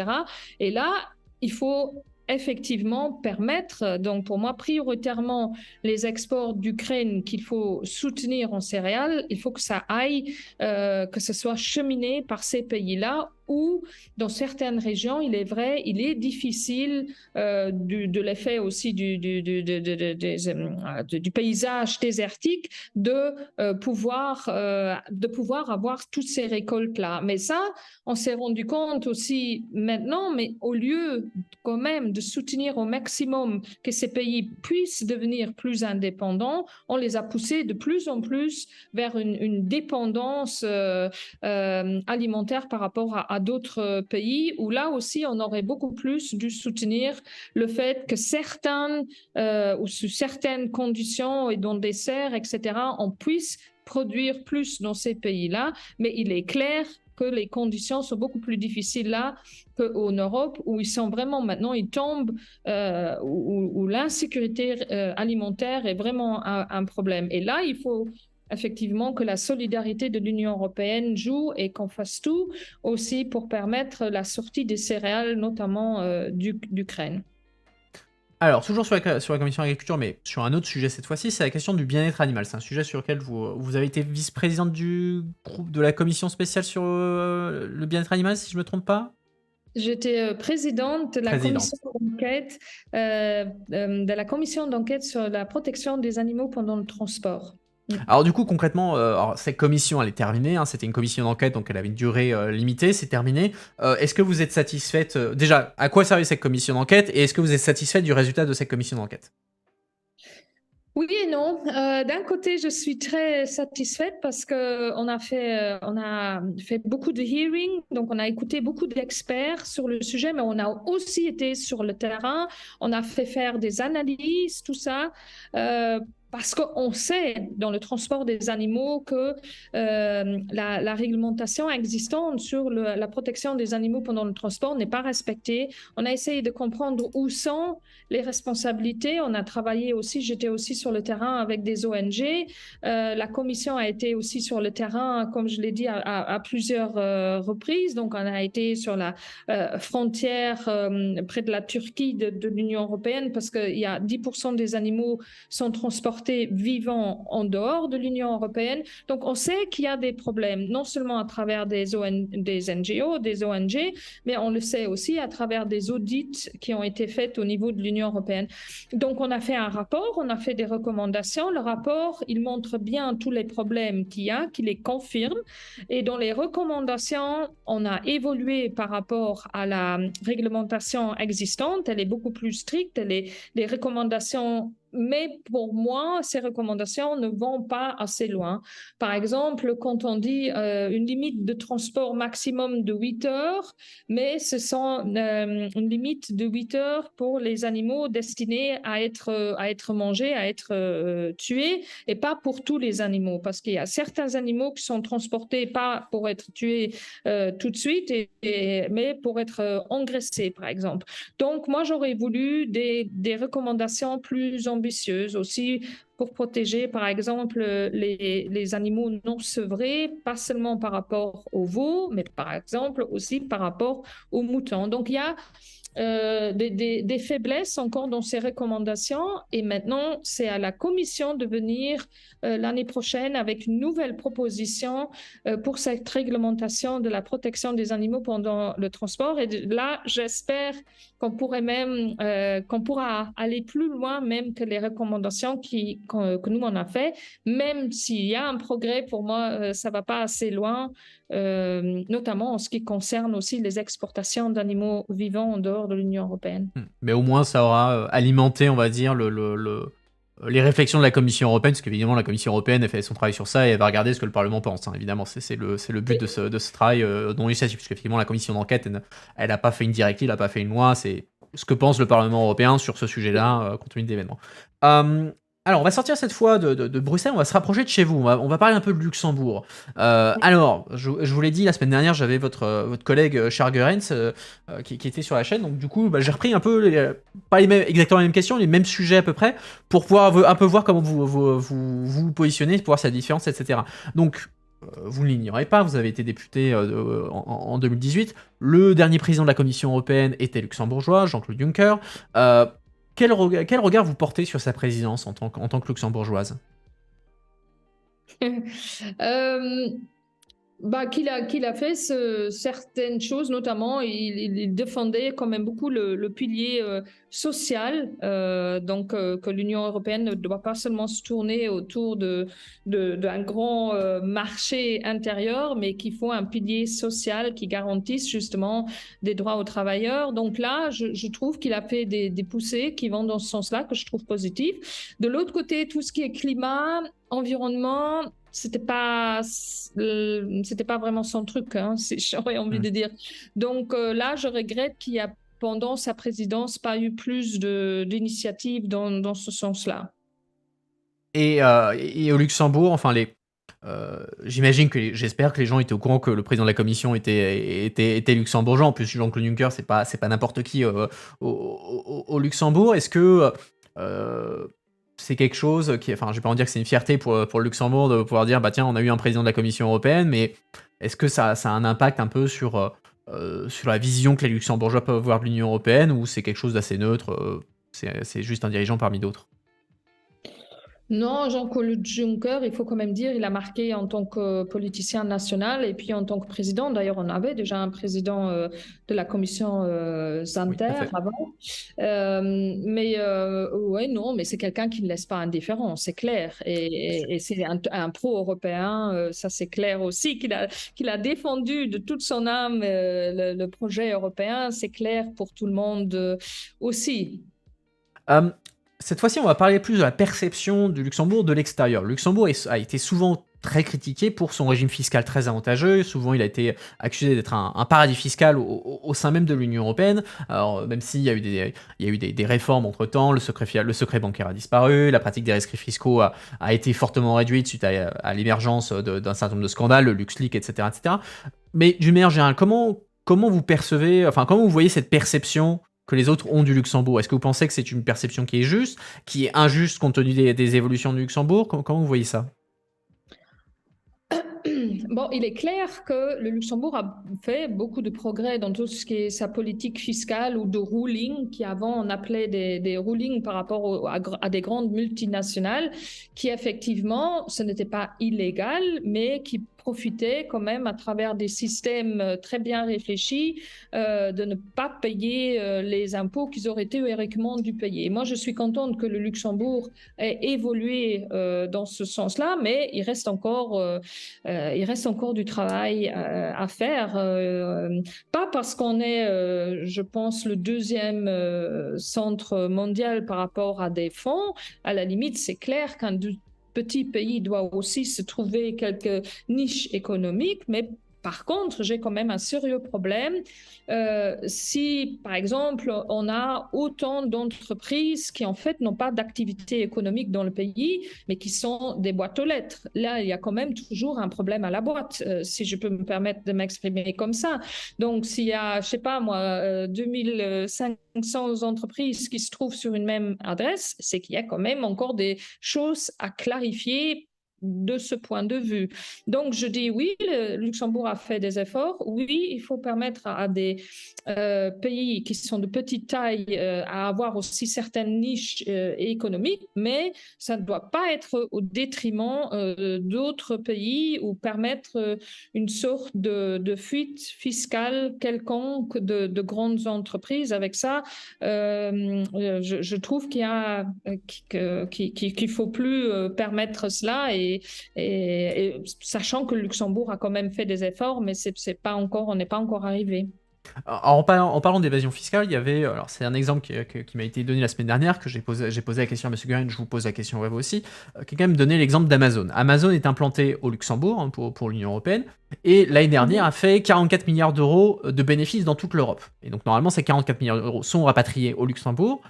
Et là, il faut effectivement permettre, donc pour moi, prioritairement les exports d'Ukraine qu'il faut soutenir en céréales, il faut que ça aille, que ce soit cheminé par ces pays-là où, dans certaines régions, il est vrai, il est difficile de l'effet aussi du paysage désertique de pouvoir avoir toutes ces récoltes-là. Mais ça, on s'est rendu compte aussi maintenant, mais au lieu quand même de soutenir au maximum que ces pays puissent devenir plus indépendants, on les a poussés de plus en plus vers une dépendance alimentaire par rapport à d'autres pays, où là aussi on aurait beaucoup plus dû soutenir le fait que certaines ou sous certaines conditions et dans des serres, etc., on puisse produire plus dans ces pays-là, mais il est clair que les conditions sont beaucoup plus difficiles là qu'en Europe, où ils sont vraiment maintenant, ils tombent, où l'insécurité alimentaire est vraiment un problème. Et là, il faut effectivement que la solidarité de l'Union européenne joue et qu'on fasse tout aussi pour permettre la sortie des céréales, notamment d'Ukraine. Alors, toujours sur la commission agriculture, mais sur un autre sujet cette fois-ci, c'est la question du bien-être animal. C'est un sujet sur lequel vous avez été vice-présidente du groupe de la commission spéciale sur le bien-être animal, si je ne me trompe pas. J'étais présidente de la Présidente. commission d'enquête sur la protection des animaux pendant le transport. Alors du coup, concrètement, alors, cette commission, elle est terminée, hein, c'était une commission d'enquête, donc elle avait une durée limitée, c'est terminé. Est-ce que vous êtes satisfaite, déjà, à quoi servait cette commission d'enquête, et est-ce que vous êtes satisfaite du résultat de cette commission d'enquête? Oui et non. D'un côté, je suis très satisfaite parce que on a fait beaucoup de hearings, donc on a écouté beaucoup d'experts sur le sujet, mais on a aussi été sur le terrain, on a fait faire des analyses, tout ça. Parce qu'on sait dans le transport des animaux que la réglementation existante sur la protection des animaux pendant le transport n'est pas respectée. On a essayé de comprendre où sont les responsabilités. On a travaillé aussi, j'étais aussi sur le terrain avec des ONG. La commission a été aussi sur le terrain, comme je l'ai dit, à plusieurs reprises. Donc, on a été sur la frontière près de la Turquie de l'Union européenne parce qu'il y a 10% des animaux sont transportés vivant en dehors de l'Union européenne. Donc, on sait qu'il y a des problèmes, non seulement à travers des NGO, des ONG, mais on le sait aussi à travers des audits qui ont été faits au niveau de l'Union européenne. Donc, on a fait un rapport, on a fait des recommandations. Le rapport, il montre bien tous les problèmes qu'il y a, qu'il les confirme. Et dans les recommandations, on a évolué par rapport à la réglementation existante. Elle est beaucoup plus stricte. Les recommandations Mais pour moi, ces recommandations ne vont pas assez loin. Par exemple, quand on dit une limite de transport maximum de 8 heures, mais ce sont une limite de 8 heures pour les animaux destinés à être mangés, à être tués, et pas pour tous les animaux, parce qu'il y a certains animaux qui sont transportés pas pour être tués tout de suite, mais pour être engraissés, par exemple. Donc, moi, j'aurais voulu des recommandations plus ambitieuses aussi pour protéger, par exemple, les animaux non sevrés, pas seulement par rapport aux veaux, mais par exemple aussi par rapport aux moutons. Donc, il y a des faiblesses encore dans ces recommandations et maintenant, c'est à la Commission de venir l'année prochaine avec une nouvelle proposition pour cette réglementation de la protection des animaux pendant le transport. Et là, j'espère qu'on pourrait même, qu'on pourra aller plus loin même que les recommandations que nous on a fait, même s'il y a un progrès, pour moi, ça va pas assez loin, notamment en ce qui concerne aussi les exportations d'animaux vivants en dehors de l'Union européenne. Mais au moins, ça aura alimenté, on va dire, les réflexions de la Commission européenne, parce qu'évidemment, la Commission européenne, elle fait son travail sur ça et elle va regarder ce que le Parlement pense. Hein. Évidemment, c'est le but de ce travail non législatif, parce qu'effectivement, la Commission d'enquête, elle n'a pas fait une directive, elle n'a pas fait une loi, c'est ce que pense le Parlement européen sur ce sujet-là, compte tenu de l'événement. Alors, on va sortir cette fois de Bruxelles, on va se rapprocher de chez vous, on va parler un peu de Luxembourg. Alors, je vous l'ai dit, la semaine dernière, j'avais votre collègue Charles Goerens qui était sur la chaîne, donc du coup, j'ai repris un peu, pas exactement les mêmes questions, les mêmes sujets à peu près, pour pouvoir un peu voir comment vous positionnez, pour voir sa différence, etc. Donc, vous ne l'ignorez pas, vous avez été député en 2018, le dernier président de la Commission européenne était luxembourgeois, Jean-Claude Juncker. Quel regard vous portez sur sa présidence en tant que luxembourgeoise? euh, qu'il a fait certaines choses, notamment il défendait quand même beaucoup le pilier social, donc que l'Union européenne ne doit pas seulement se tourner autour d'un grand marché intérieur, mais qu'il faut un pilier social qui garantisse justement des droits aux travailleurs. Donc là, je trouve qu'il a fait des poussées qui vont dans ce sens-là, que je trouve positif. De l'autre côté, tout ce qui est climat, environnement, c'était pas vraiment son truc, hein, j'aurais envie de dire. Donc là, je regrette qu'il y a pendant sa présidence pas eu plus d'initiatives dans ce sens-là. Et au Luxembourg, enfin j'espère que les gens étaient au courant que le président de la commission était luxembourgeois. En plus, Jean-Claude Juncker, c'est pas n'importe qui au Luxembourg. Est-ce que c'est quelque chose qui, enfin, je vais pas en dire que c'est une fierté pour le Luxembourg de pouvoir dire, bah tiens, on a eu un président de la Commission européenne, mais est-ce que ça a un impact un peu sur la vision que les Luxembourgeois peuvent avoir de l'Union européenne, ou c'est quelque chose d'assez neutre, c'est juste un dirigeant parmi d'autres? Non, Jean-Claude Juncker, il faut quand même dire, il a marqué en tant que politicien national et puis en tant que président. D'ailleurs, on avait déjà un président de la commission Oui, tout à Santer fait. avant. Ouais, non, mais c'est quelqu'un qui ne laisse pas indifférent, c'est clair. Et c'est un pro-européen, ça c'est clair aussi, qu'il a défendu de toute son âme le projet européen, c'est clair pour tout le monde aussi. Euh, Cette fois-ci, on va parler plus de la perception du Luxembourg de l'extérieur. Le Luxembourg a été souvent très critiqué pour son régime fiscal très avantageux. Souvent, il a été accusé d'être un paradis fiscal au sein même de l'Union européenne. Alors, même s'il y a eu des réformes entre-temps, le secret bancaire a disparu, la pratique des rescrits fiscaux a été fortement réduite suite à l'émergence d'un certain nombre de scandales, le LuxLeaks, etc., etc. Mais d'une manière générale, comment vous percevez, enfin, comment vous voyez cette perception que les autres ont du Luxembourg? Est-ce que vous pensez que c'est une perception qui est juste, qui est injuste compte tenu des évolutions du Luxembourg? Comment vous voyez ça? Bon, il est clair que le Luxembourg a fait beaucoup de progrès dans tout ce qui est sa politique fiscale ou de ruling, qui avant on appelait des rulings par rapport à des grandes multinationales, qui effectivement, ce n'était pas illégal, mais qui profité quand même à travers des systèmes très bien réfléchis de ne pas payer les impôts qu'ils auraient théoriquement dû payer. Moi, je suis contente que le Luxembourg ait évolué dans ce sens-là, mais il reste encore du travail à faire. Pas parce qu'on est, je pense, le deuxième centre mondial par rapport à des fonds. À la limite, c'est clair qu'un petit pays doit aussi se trouver quelques niches économiques, mais par contre, j'ai quand même un sérieux problème si, par exemple, on a autant d'entreprises qui, en fait, n'ont pas d'activité économique dans le pays, mais qui sont des boîtes aux lettres. Là, il y a quand même toujours un problème à la boîte, si je peux me permettre de m'exprimer comme ça. Donc, s'il y a, je sais pas moi, 2500 entreprises qui se trouvent sur une même adresse, c'est qu'il y a quand même encore des choses à clarifier de ce point de vue. Donc, je dis oui, le Luxembourg a fait des efforts. Oui, il faut permettre à des pays qui sont de petite taille à avoir aussi certaines niches économiques, mais ça ne doit pas être au détriment d'autres pays ou permettre une sorte de fuite fiscale quelconque de grandes entreprises. Avec ça, je trouve qu'il faut plus permettre cela et sachant que le Luxembourg a quand même fait des efforts, mais c'est pas encore, on n'est pas encore arrivé. En parlant d'évasion fiscale, il y avait, alors c'est un exemple qui m'a été donné la semaine dernière, que j'ai posé la question à M. Guerin, je vous pose la question à vous aussi, qui a quand même donné l'exemple d'Amazon. Amazon est implanté au Luxembourg hein, pour l'Union Européenne, et l'année dernière a fait 44 milliards d'euros de bénéfices dans toute l'Europe. Et donc normalement ces 44 milliards d'euros sont rapatriés au Luxembourg,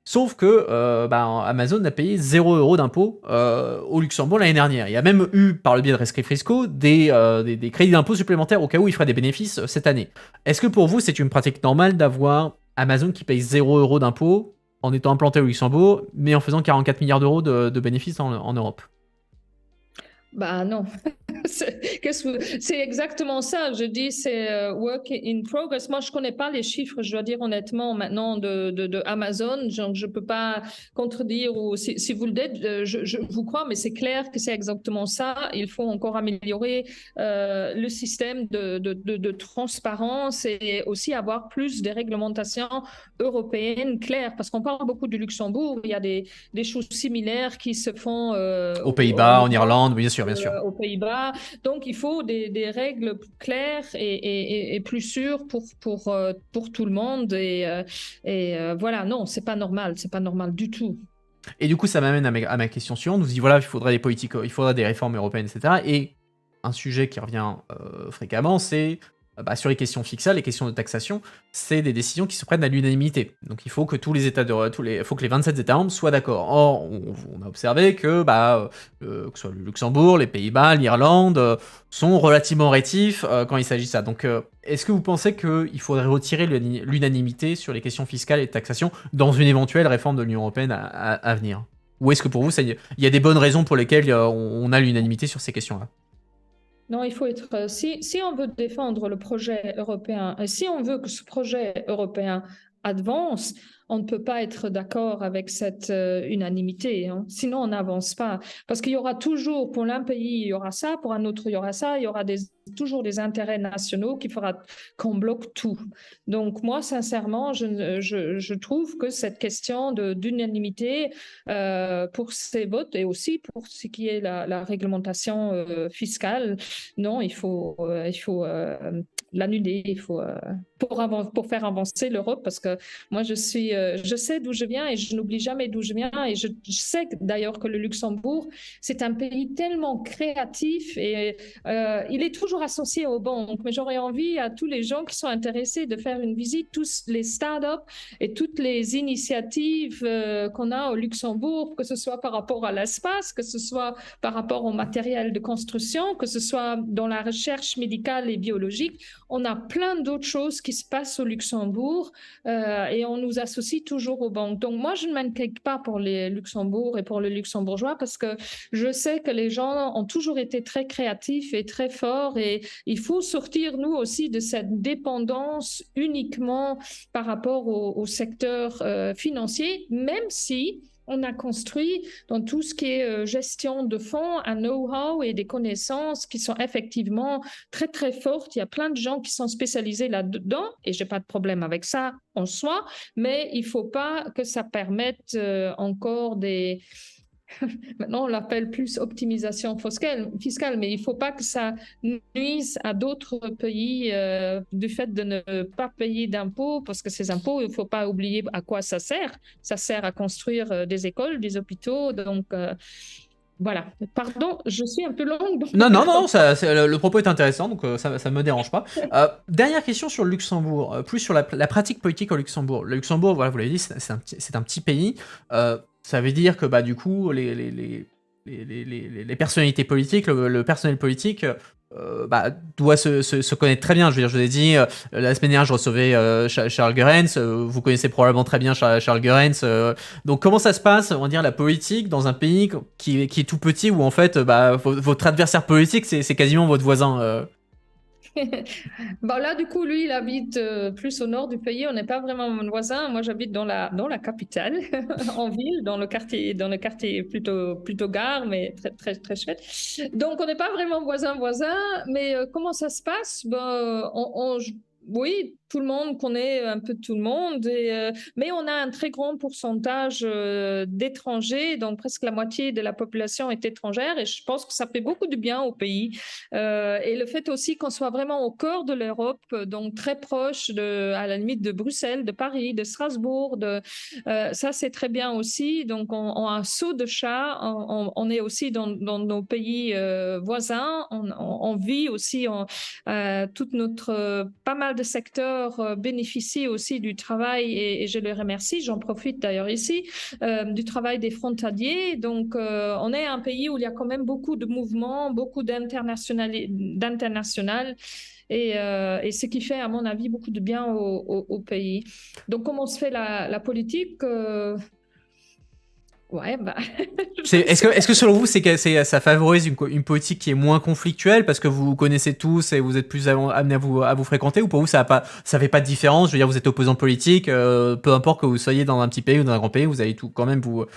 sauf que Amazon a payé 0 € d'impôts au Luxembourg l'année dernière. Il y a même eu, par le biais de rescrits fiscaux, des crédits d'impôts supplémentaires au cas où il ferait des bénéfices cette année. Est-ce que pour vous, c'est une pratique normale d'avoir Amazon qui paye 0 € d'impôts en étant implanté au Luxembourg, mais en faisant 44 milliards d'euros de bénéfices en Europe? Bah non, c'est exactement ça. Je dis c'est work in progress. Moi, je connais pas les chiffres, je dois dire honnêtement maintenant de Amazon. Donc, je peux pas contredire ou si vous le dites, je vous crois, mais c'est clair que c'est exactement ça. Il faut encore améliorer le système de transparence et aussi avoir plus de réglementations européennes claires. Parce qu'on parle beaucoup du Luxembourg, il y a des choses similaires qui se font Aux Pays-Bas, en Europe, Irlande, bien sûr, bien sûr. aux Pays-Bas. Donc, il faut des règles claires et plus sûres pour tout le monde. Voilà, non, c'est pas normal. C'est pas normal du tout. Et du coup, ça m'amène à ma question suivante. On se dit, voilà, il faudrait des politiques, il faudrait des réformes européennes, etc. Et un sujet qui revient fréquemment, c'est sur les questions fiscales, les questions de taxation, c'est des décisions qui se prennent à l'unanimité. Donc il faut que tous les États faut que les 27 États membres soient d'accord. Or, on a observé que que ce soit le Luxembourg, les Pays-Bas, l'Irlande, sont relativement rétifs quand il s'agit de ça. Donc est-ce que vous pensez qu'il faudrait retirer l'unanimité sur les questions fiscales et de taxation dans une éventuelle réforme de l'Union européenne à venir? Ou est-ce que pour vous, il y a des bonnes raisons pour lesquelles on a l'unanimité sur ces questions-là? Non, il faut être. Si on veut défendre le projet européen, et si on veut que ce projet européen avance, on ne peut pas être d'accord avec cette unanimité, hein. Sinon, on n'avance pas. Parce qu'il y aura toujours, pour l'un pays, il y aura ça, pour un autre, il y aura ça, il y aura toujours des intérêts nationaux qui fera qu'on bloque tout. Donc, moi, sincèrement, je trouve que cette question d'unanimité pour ces votes et aussi pour ce qui est la réglementation fiscale, non, il faut l'annuler, pour faire avancer l'Europe, parce que moi, je sais d'où je viens et je n'oublie jamais d'où je viens. Et je sais d'ailleurs que le Luxembourg, c'est un pays tellement créatif et il est toujours associé aux banques. Mais j'aurais envie à tous les gens qui sont intéressés de faire une visite, tous les startups et toutes les initiatives qu'on a au Luxembourg, que ce soit par rapport à l'espace, que ce soit par rapport au matériel de construction, que ce soit dans la recherche médicale et biologique. On a plein d'autres choses qui se passent au Luxembourg et on nous associe toujours aux banques. Donc moi, je ne m'inquiète pas pour les Luxembourg et pour le luxembourgeois parce que je sais que les gens ont toujours été très créatifs et très forts et il faut sortir, nous aussi, de cette dépendance uniquement par rapport au secteur financier, même si On a construit dans tout ce qui est gestion de fonds un know-how et des connaissances qui sont effectivement très, très fortes. Il y a plein de gens qui sont spécialisés là-dedans et j'ai pas de problème avec ça en soi, mais il faut pas que ça permette encore des... Maintenant, on l'appelle plus optimisation fiscale, mais il ne faut pas que ça nuise à d'autres pays du fait de ne pas payer d'impôts, parce que ces impôts, il ne faut pas oublier à quoi ça sert. Ça sert à construire des écoles, des hôpitaux. Donc, voilà. Pardon, je suis un peu longue. Donc... Non, non, non, le propos est intéressant, donc ça ne me dérange pas. Dernière question sur le Luxembourg, plus sur la pratique politique au Luxembourg. Le Luxembourg, voilà, vous l'avez dit, c'est un petit pays. Ça veut dire que bah, du coup, les personnalités politiques, le personnel politique bah, doit se connaître très bien. Je veux dire, je vous ai dit, la semaine dernière, je recevais Charles Goerens. Vous connaissez probablement très bien Charles Goerens. Donc, comment ça se passe, on va dire, la politique dans un pays qui est tout petit où, en fait, bah, votre adversaire politique, c'est quasiment votre voisin Bon, là, du coup, lui, il habite plus au nord du pays. On n'est pas vraiment voisins. Moi, j'habite dans la capitale, en ville, dans le quartier plutôt gare, mais très, très, très chouette. Donc, on n'est pas vraiment voisins, mais comment ça se passe? Ben, oui, tout le monde connaît un peu tout le monde, mais on a un très grand pourcentage d'étrangers, donc presque la moitié de la population est étrangère, et je pense que ça fait beaucoup de bien au pays. Et le fait aussi qu'on soit vraiment au cœur de l'Europe, donc très proche à la limite de Bruxelles, de Paris, de Strasbourg, ça c'est très bien aussi. Donc on a un saut de chat, on est aussi dans nos pays voisins, on vit aussi, pas mal de secteurs bénéficient aussi du travail et je les remercie, j'en profite d'ailleurs ici, du travail des frontaliers. Donc on est un pays où il y a quand même beaucoup de mouvements, beaucoup d'international et ce qui fait, à mon avis, beaucoup de bien au pays. Donc, comment se fait la politique Ouais, bah. Est-ce que selon vous, ça favorise une politique qui est moins conflictuelle parce que vous vous connaissez tous et vous êtes plus amenés à vous fréquenter, ou pour vous, ça fait pas de différence? Je veux dire, vous êtes opposant politique, peu importe que vous soyez dans un petit pays ou dans un grand pays, vous allez tout quand même vous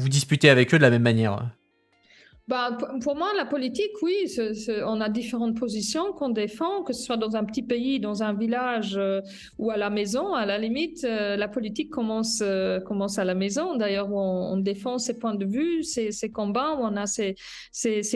disputer avec eux de la même manière. Bah, pour moi, la politique, oui, on a différentes positions qu'on défend, que ce soit dans un petit pays, dans un village ou à la maison. À la limite, la politique commence à la maison. D'ailleurs, où on défend ses points de vue, ses combats, où on a ses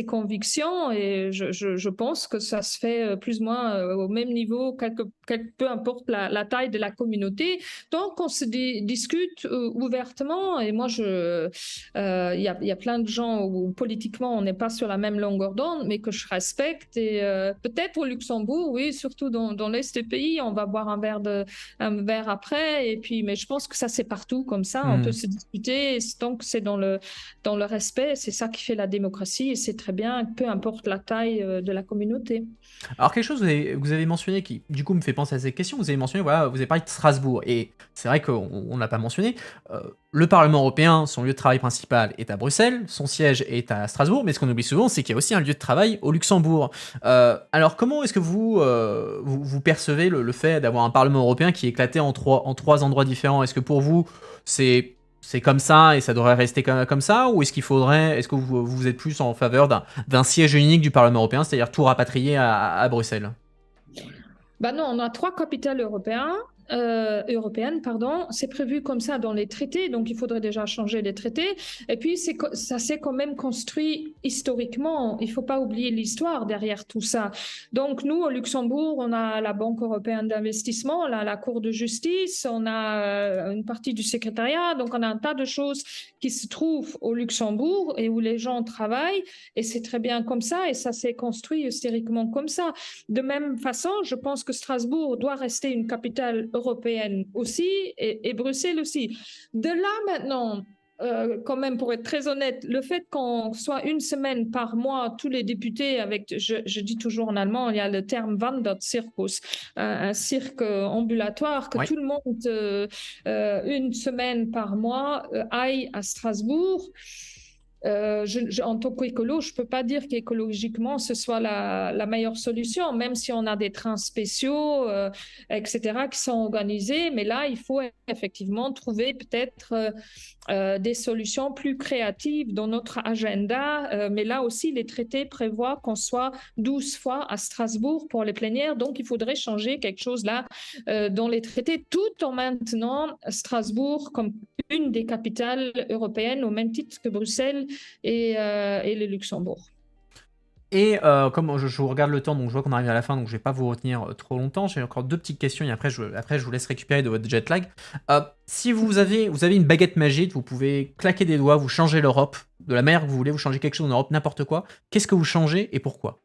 convictions. Et je pense que ça se fait plus ou moins au même niveau, peu importe la taille de la communauté. Donc, on se discute ouvertement. Et moi, il y a plein de gens où politiquement, on n'est pas sur la même longueur d'onde, mais que je respecte. Et peut-être au Luxembourg, oui, surtout dans l'Est du pays, on va boire un verre après. Et puis, mais je pense que ça, c'est partout comme ça. On peut se discuter tant que c'est dans le respect. C'est ça qui fait la démocratie et c'est très bien, peu importe la taille de la communauté. Alors, quelque chose que vous avez mentionné qui, du coup, me fait penser à cette question. Vous avez mentionné, voilà, vous avez parlé de Strasbourg. Et c'est vrai qu'on ne l'a pas mentionné. Le Parlement européen, son lieu de travail principal est à Bruxelles, son siège est à Strasbourg, mais ce qu'on oublie souvent, c'est qu'il y a aussi un lieu de travail au Luxembourg. Alors, comment est-ce que vous percevez le fait d'avoir un Parlement européen qui est éclaté en trois endroits différents? Est-ce que pour vous, c'est comme ça et ça devrait rester comme ça, ou est-ce que vous êtes plus en faveur d'un siège unique du Parlement européen, c'est-à-dire tout rapatrier à Bruxelles? Bah non, on a 3 capitales européennes, pardon. C'est prévu comme ça dans les traités, donc il faudrait déjà changer les traités. Et puis, ça s'est quand même construit historiquement. Il ne faut pas oublier l'histoire derrière tout ça. Donc, nous, au Luxembourg, on a la Banque européenne d'investissement, on a la Cour de justice, on a une partie du secrétariat. Donc, on a un tas de choses qui se trouvent au Luxembourg et où les gens travaillent. Et c'est très bien comme ça. Et ça s'est construit historiquement comme ça. De même façon, je pense que Strasbourg doit rester une capitale européenne aussi et Bruxelles aussi. De là maintenant, quand même, pour être très honnête, le fait qu'on soit une semaine par mois, tous les députés, je dis toujours en allemand, il y a le terme Wanderzirkus, un cirque ambulatoire, que tout le monde, une semaine par mois, aille à Strasbourg. en tant qu'écolo, je ne peux pas dire qu'écologiquement, ce soit la meilleure solution, même si on a des trains spéciaux, etc., qui sont organisés. Mais là, il faut effectivement trouver peut-être des solutions plus créatives dans notre agenda. Mais là aussi, les traités prévoient qu'on soit 12 fois à Strasbourg pour les plénières. Donc, il faudrait changer quelque chose là dans les traités, tout en maintenant Strasbourg comme une des capitales européennes au même titre que Bruxelles et le Luxembourg. Et comme je vous regarde le temps, donc je vois qu'on arrive à la fin, donc je vais pas vous retenir trop longtemps. J'ai encore 2 petites questions et après je vous laisse récupérer de votre jet lag. Si vous avez une baguette magique, vous pouvez claquer des doigts, vous changez l'Europe de la manière que vous voulez, vous changez quelque chose en Europe, n'importe quoi. Qu'est-ce que vous changez et pourquoi?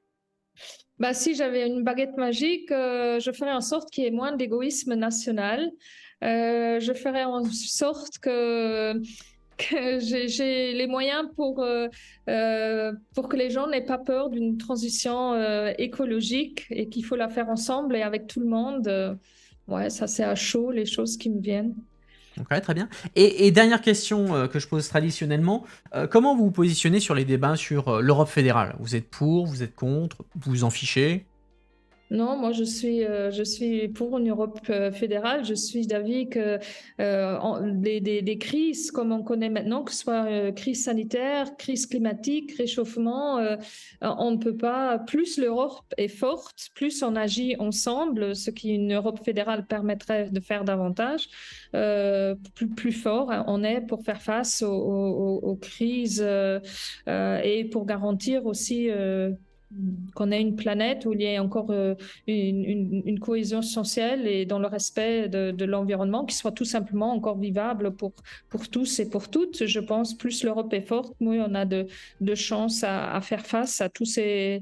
Bah, si j'avais une baguette magique, je ferais en sorte qu'il y ait moins d'égoïsme national. Je ferais en sorte que j'ai les moyens pour que les gens n'aient pas peur d'une transition écologique et qu'il faut la faire ensemble et avec tout le monde. Ouais, ça c'est à chaud les choses qui me viennent. Donc ouais, très bien. Et dernière question que je pose traditionnellement, comment vous vous positionnez sur les débats sur l'Europe fédérale? Vous êtes pour, vous êtes contre, vous vous en fichez? Non, moi je suis pour une Europe fédérale. Je suis d'avis que des crises comme on connaît maintenant, que ce soit crise sanitaire, crise climatique, réchauffement, on ne peut pas. Plus l'Europe est forte, plus on agit ensemble, ce qui une Europe fédérale permettrait de faire davantage. Plus fort on est pour faire face aux crises et pour garantir aussi. Qu'on ait une planète où il y ait encore une cohésion sociale et dans le respect de l'environnement, qui soit tout simplement encore vivable pour tous et pour toutes. Je pense plus l'Europe est forte, moins on a de chances à faire face à tous ces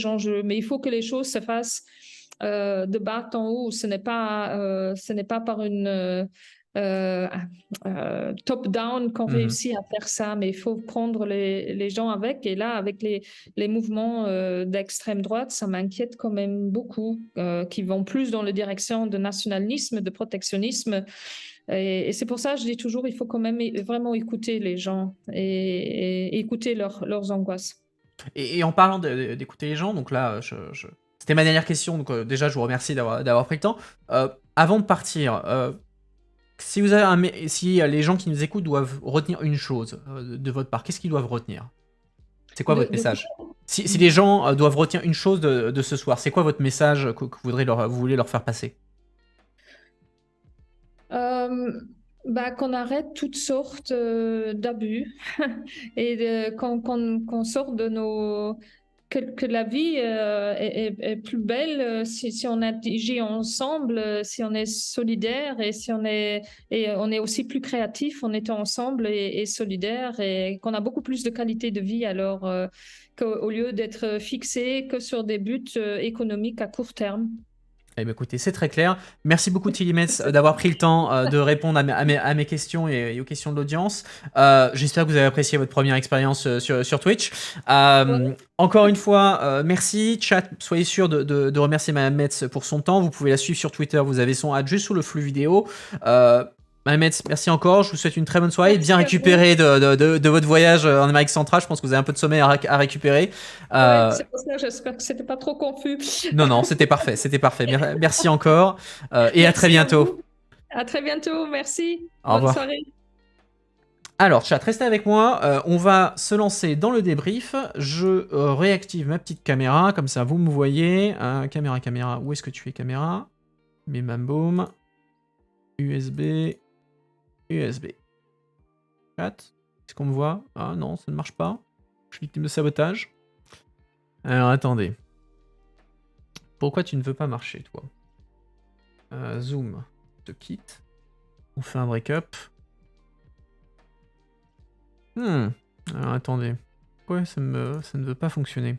enjeux. Mais il faut que les choses se fassent de bas en haut. Ce n'est pas par une euh, top-down qu'on Mhm. réussit à faire ça, mais il faut prendre les gens avec. Et là, avec les mouvements d'extrême droite, ça m'inquiète quand même beaucoup, qui vont plus dans la direction de nationalisme, de protectionnisme. Et c'est pour ça que je dis toujours, il faut quand même vraiment écouter les gens et écouter leurs angoisses. Et en parlant d'écouter les gens, donc là, c'était ma dernière question, donc déjà je vous remercie d'avoir pris le temps. Avant de partir, si vous avez si les gens qui nous écoutent doivent retenir une chose de votre part, qu'est-ce qu'ils doivent retenir? C'est quoi votre De message? Si les gens doivent retenir une chose de ce soir, c'est quoi votre message que vous voulez leur faire passer? Euh, Bah, qu'on arrête toutes sortes d'abus et qu'on sorte de que la vie est plus belle si on agit ensemble, si on est solidaire et si on est aussi plus créatif en étant ensemble et solidaire et qu'on a beaucoup plus de qualité de vie alors qu'au lieu d'être fixé que sur des buts économiques à court terme. Eh bien, écoutez, c'est très clair. Merci beaucoup, Tilimets, d'avoir pris le temps de répondre à mes questions et aux questions de l'audience. J'espère que vous avez apprécié votre première expérience sur Twitch. Encore une fois, merci. Chat, soyez sûr de remercier Madame Metz pour son temps. Vous pouvez la suivre sur Twitter. Vous avez son ad juste sous le flux vidéo. Madame Metz, merci encore. Je vous souhaite une très bonne soirée. Bien Merci à vous. récupéré de votre voyage en Amérique centrale. Je pense que vous avez un peu de sommeil à récupérer. Ouais, Euh, c'est pour ça, j'espère que c'était pas trop confus. non, non, c'était parfait, c'était parfait. Merci encore et à très Merci à bientôt. vous. À très bientôt. Merci. Au Bonne revoir. soirée. Alors, chat, restez avec moi. On va se lancer dans le débrief. Je réactive ma petite caméra, comme ça vous me voyez. Caméra, où est-ce que tu es, caméra? Bim bam boum. USB. Chat, est-ce qu'on me voit? Ah non, ça ne marche pas. Je suis victime de sabotage. Alors, attendez. Pourquoi tu ne veux pas marcher, toi? Zoom, te quitte. On fait un break-up. Alors attendez. Pourquoi ça ne veut pas fonctionner?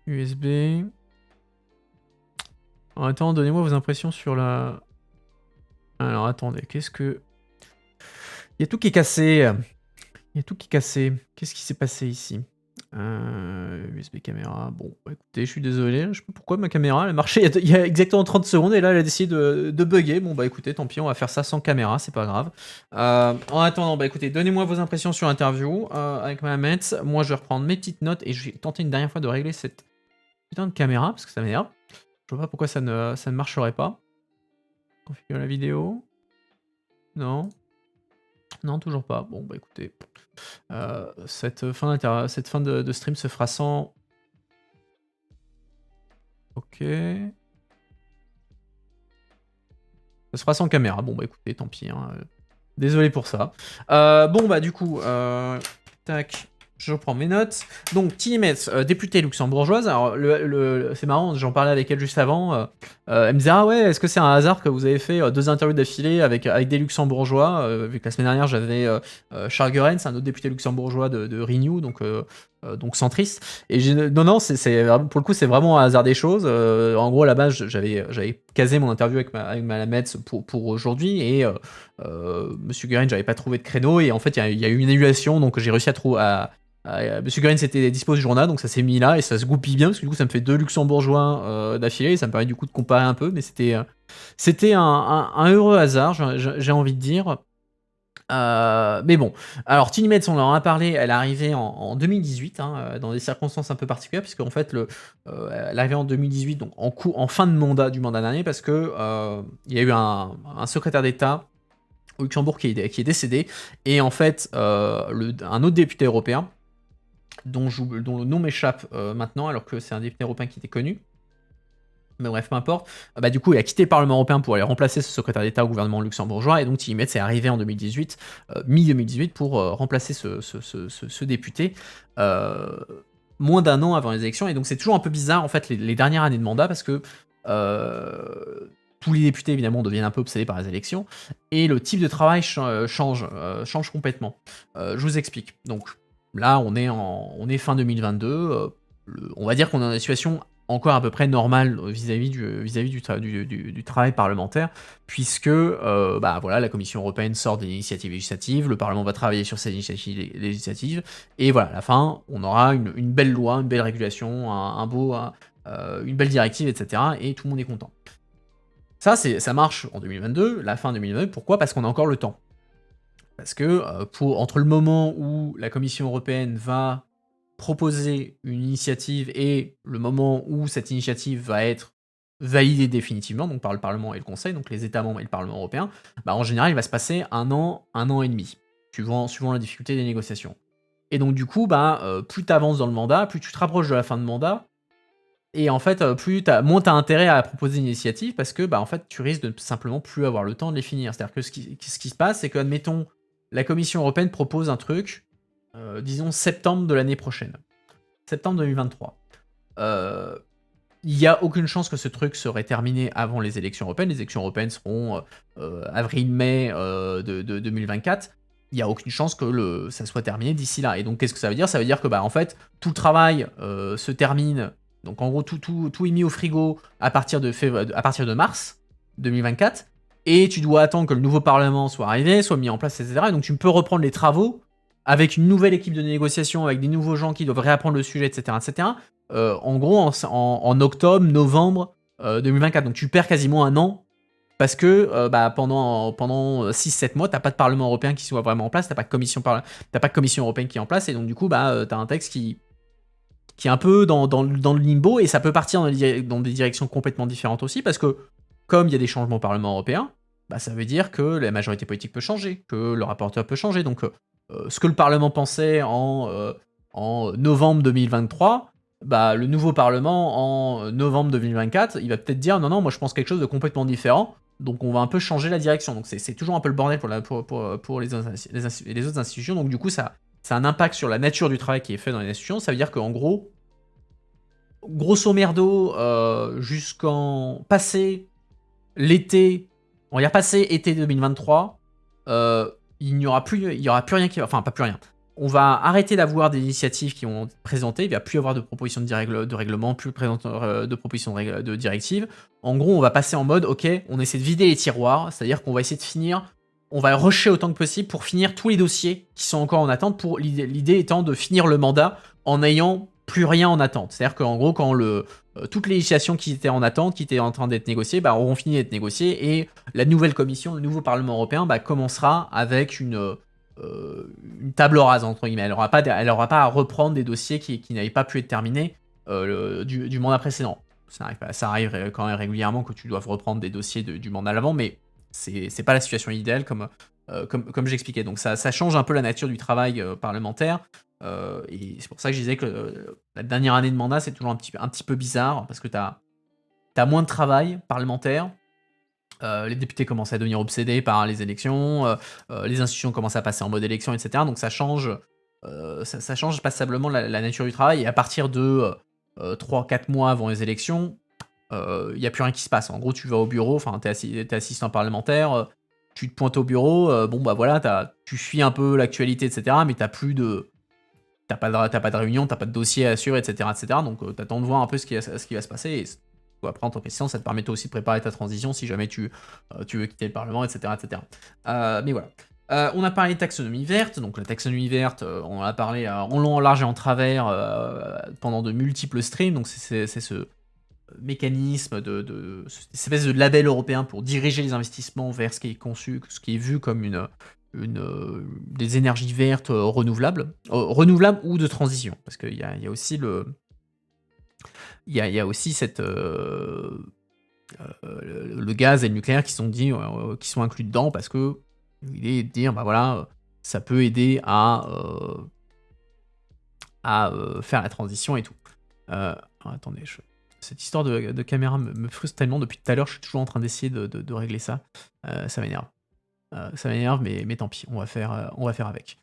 USB. Alors attends, donnez-moi vos impressions sur la... Alors attendez, qu'est-ce que... Il y a tout qui est cassé. Il y a tout qui est cassé. Qu'est-ce qui s'est passé ici? USB caméra, bon, bah, écoutez, je suis désolé, je sais pas pourquoi ma caméra, elle marchait il y a exactement 30 secondes et là, elle a décidé de bugger. Bon, bah, écoutez, tant pis, on va faire ça sans caméra, c'est pas grave. En attendant, bah, écoutez, donnez-moi vos impressions sur l'interview, avec Mohamed. Moi, je vais reprendre mes petites notes et je vais tenter une dernière fois de régler cette putain de caméra parce que ça m'énerve. Je vois pas pourquoi ça ne marcherait pas. Configurer la vidéo. Non. Non, toujours pas. Bon, bah, écoutez, cette fin de stream se fera sans... OK. Ça se fera sans caméra. Bon, bah, écoutez, tant pis, hein, désolé pour ça. Bon, bah, du coup, tac, je reprends mes notes. Donc, Tinimetz, députée luxembourgeoise. Alors, c'est marrant, j'en parlais avec elle juste avant. Elle me disait, ah ouais, est-ce que c'est un hasard que vous avez fait 2 interviews d'affilée avec des luxembourgeois, vu que la semaine dernière, j'avais Charles Goerens, un autre député luxembourgeois de Renew, donc centriste. Et non, pour le coup, c'est vraiment un hasard des choses. En gros, à la base, j'avais casé mon interview avec ma Metz pour aujourd'hui, et Monsieur Goerens, j'avais pas trouvé de créneau, et en fait, il y a eu une annulation, donc j'ai réussi à trouver... Monsieur Goerens était dispo ce jour-là, donc ça s'est mis là, et ça se goupille bien, parce que du coup, ça me fait 2 luxembourgeois d'affilée, et ça me permet du coup de comparer un peu, mais c'était un heureux hasard, j'ai envie de dire. Mais bon, alors Tini Metz, on en a parlé, elle est arrivée en 2018, hein, dans des circonstances un peu particulières, puisque en fait, elle est arrivée en 2018, donc en fin de mandat du mandat dernier, parce que il y a eu un secrétaire d'État au Luxembourg qui est décédé, et en fait, un autre député européen, dont le nom m'échappe maintenant, alors que c'est un député européen qui était connu, mais bref, peu importe. Bah, du coup, il a quitté le Parlement européen pour aller remplacer ce secrétaire d'État au gouvernement luxembourgeois, et donc Tini Metz est arrivé en 2018, mi-2018, pour remplacer ce député, moins d'un an avant les élections. Et donc c'est toujours un peu bizarre, en fait, les dernières années de mandat, parce que tous les députés, évidemment, deviennent un peu obsédés par les élections, et le type de travail change complètement. Je vous explique. Donc là, on est fin 2022, on va dire qu'on est dans une situation encore à peu près normale vis-à-vis du travail parlementaire, puisque bah, voilà, la Commission européenne sort des initiatives législatives, le Parlement va travailler sur ces initiatives législatives, et voilà, à la fin, on aura une belle loi, une belle régulation, une belle directive, etc., et tout le monde est content. Ça marche en 2022, la fin 2022, pourquoi? Parce qu'on a encore le temps. Parce que entre le moment où la Commission européenne va proposer une initiative et le moment où cette initiative va être validée définitivement, donc par le Parlement et le Conseil, donc les États membres et le Parlement européen, bah en général, il va se passer un an et demi, suivant la difficulté des négociations. Et donc du coup, bah, plus tu avances dans le mandat, plus tu te rapproches de la fin de mandat, et en fait, moins tu as intérêt à proposer une initiative, parce que bah, en fait, tu risques de simplement plus avoir le temps de les finir. C'est-à-dire que ce qui se passe, c'est que, admettons, la Commission européenne propose un truc, disons septembre de l'année prochaine. Septembre 2023. Il n'y a aucune chance que ce truc serait terminé avant les élections européennes. Les élections européennes seront avril-mai de 2024. Il n'y a aucune chance que ça soit terminé d'ici là. Et donc, qu'est-ce que ça veut dire? Ça veut dire que, bah, en fait, tout le travail se termine. Donc, en gros, tout est mis au frigo à partir de mars 2024. Et tu dois attendre que le nouveau Parlement soit arrivé, soit mis en place, etc. Et donc, tu peux reprendre les travaux avec une nouvelle équipe de négociation, avec des nouveaux gens qui doivent réapprendre le sujet, etc., etc., en gros, en octobre, novembre 2024. Donc tu perds quasiment un an, parce que bah, pendant 6-7 mois, t'as pas de Parlement européen qui soit vraiment en place, t'as pas de commission européenne qui est en place, et donc du coup, bah, t'as un texte qui est un peu dans le limbo, et ça peut partir dans des directions complètement différentes aussi, parce que comme il y a des changements au Parlement européen, bah, ça veut dire que la majorité politique peut changer, que le rapporteur peut changer, donc ce que le Parlement pensait en novembre 2023, bah, le nouveau Parlement en novembre 2024, il va peut-être dire non, moi je pense quelque chose de complètement différent, donc on va un peu changer la direction. Donc c'est toujours un peu le bordel pour les autres institutions, donc du coup ça a un impact sur la nature du travail qui est fait dans les institutions. Ça veut dire qu'en gros, grosso merdo, jusqu'en passé l'été, on va dire passé été 2023, il n'y aura plus rien qui va... Enfin, pas plus rien. On va arrêter d'avoir des initiatives qui vont être présentées, il ne va plus y avoir de propositions de règlement, plus de propositions de directives. En gros, on va passer en mode, ok, on essaie de vider les tiroirs, c'est-à-dire qu'on va essayer de finir on va rusher autant que possible pour finir tous les dossiers qui sont encore en attente, pour l'idée étant de finir le mandat en n'ayant plus rien en attente. C'est-à-dire qu'en gros, quand toutes les législations qui étaient en attente, qui étaient en train d'être négociées, auront fini d'être négociées, et la nouvelle commission, le nouveau Parlement européen, commencera avec une table rase, entre guillemets. Elle n'aura pas à reprendre des dossiers qui n'avaient pas pu être terminés du mandat précédent. Ça arrive quand même régulièrement que tu doives reprendre des dossiers du mandat d'avant, mais c'est pas la situation idéale comme j'expliquais. Donc ça change un peu la nature du travail parlementaire. Et c'est pour ça que je disais que la dernière année de mandat, c'est toujours un petit peu bizarre, parce que t'as moins de travail parlementaire. Les députés commencent à devenir obsédés par les élections, les institutions commencent à passer en mode élection, etc. Donc ça change passablement la nature du travail. Et à partir de 3-4 mois avant les élections, il n'y a plus rien qui se passe. En gros, tu vas au bureau, enfin, t'es assistant parlementaire, tu te pointes au bureau, tu suis un peu l'actualité, etc. Mais t'as pas de réunion, t'as pas de dossier à assurer, etc. Donc t'attends de voir un peu ce qui va se passer. Et après, en tant qu'assistant, ça te permet aussi de préparer ta transition si jamais tu veux quitter le Parlement, etc. Mais voilà. On a parlé de taxonomie verte. Donc la taxonomie verte, on en a parlé en long, en large et en travers pendant de multiples streams. Donc c'est ce mécanisme cette espèce de label européen pour diriger les investissements vers ce qui est conçu, ce qui est vu comme des énergies vertes renouvelables ou de transition, parce qu'il y a aussi il y a aussi le gaz et le nucléaire qui sont inclus dedans, parce que l'idée est de dire ça peut aider à faire la transition et tout. Attendez, cette histoire de caméra me frustre tellement depuis tout à l'heure. Je suis toujours en train d'essayer de régler ça. Ça m'énerve. Mais tant pis, on va faire avec.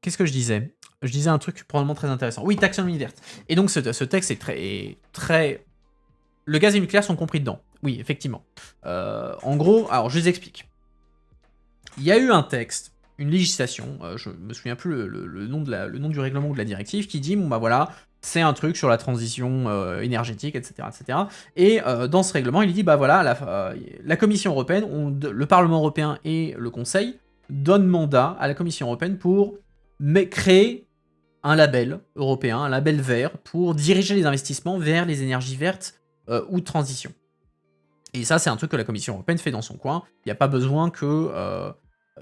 Qu'est-ce que je disais? Je disais un truc probablement très intéressant. Oui, taxonomie verte. Et donc ce texte est très... Le gaz et le nucléaire sont compris dedans. Oui, effectivement. En gros, alors je vous explique. Il y a eu un texte, une législation, je me souviens plus le nom du règlement ou de la directive, qui dit, c'est un truc sur la transition énergétique, etc. Et dans ce règlement, il dit, la Commission européenne, le Parlement européen et le Conseil donnent mandat à la Commission européenne pour créer un label européen, un label vert, pour diriger les investissements vers les énergies vertes ou de transition. Et ça, c'est un truc que la Commission européenne fait dans son coin. Il n'y a pas besoin que...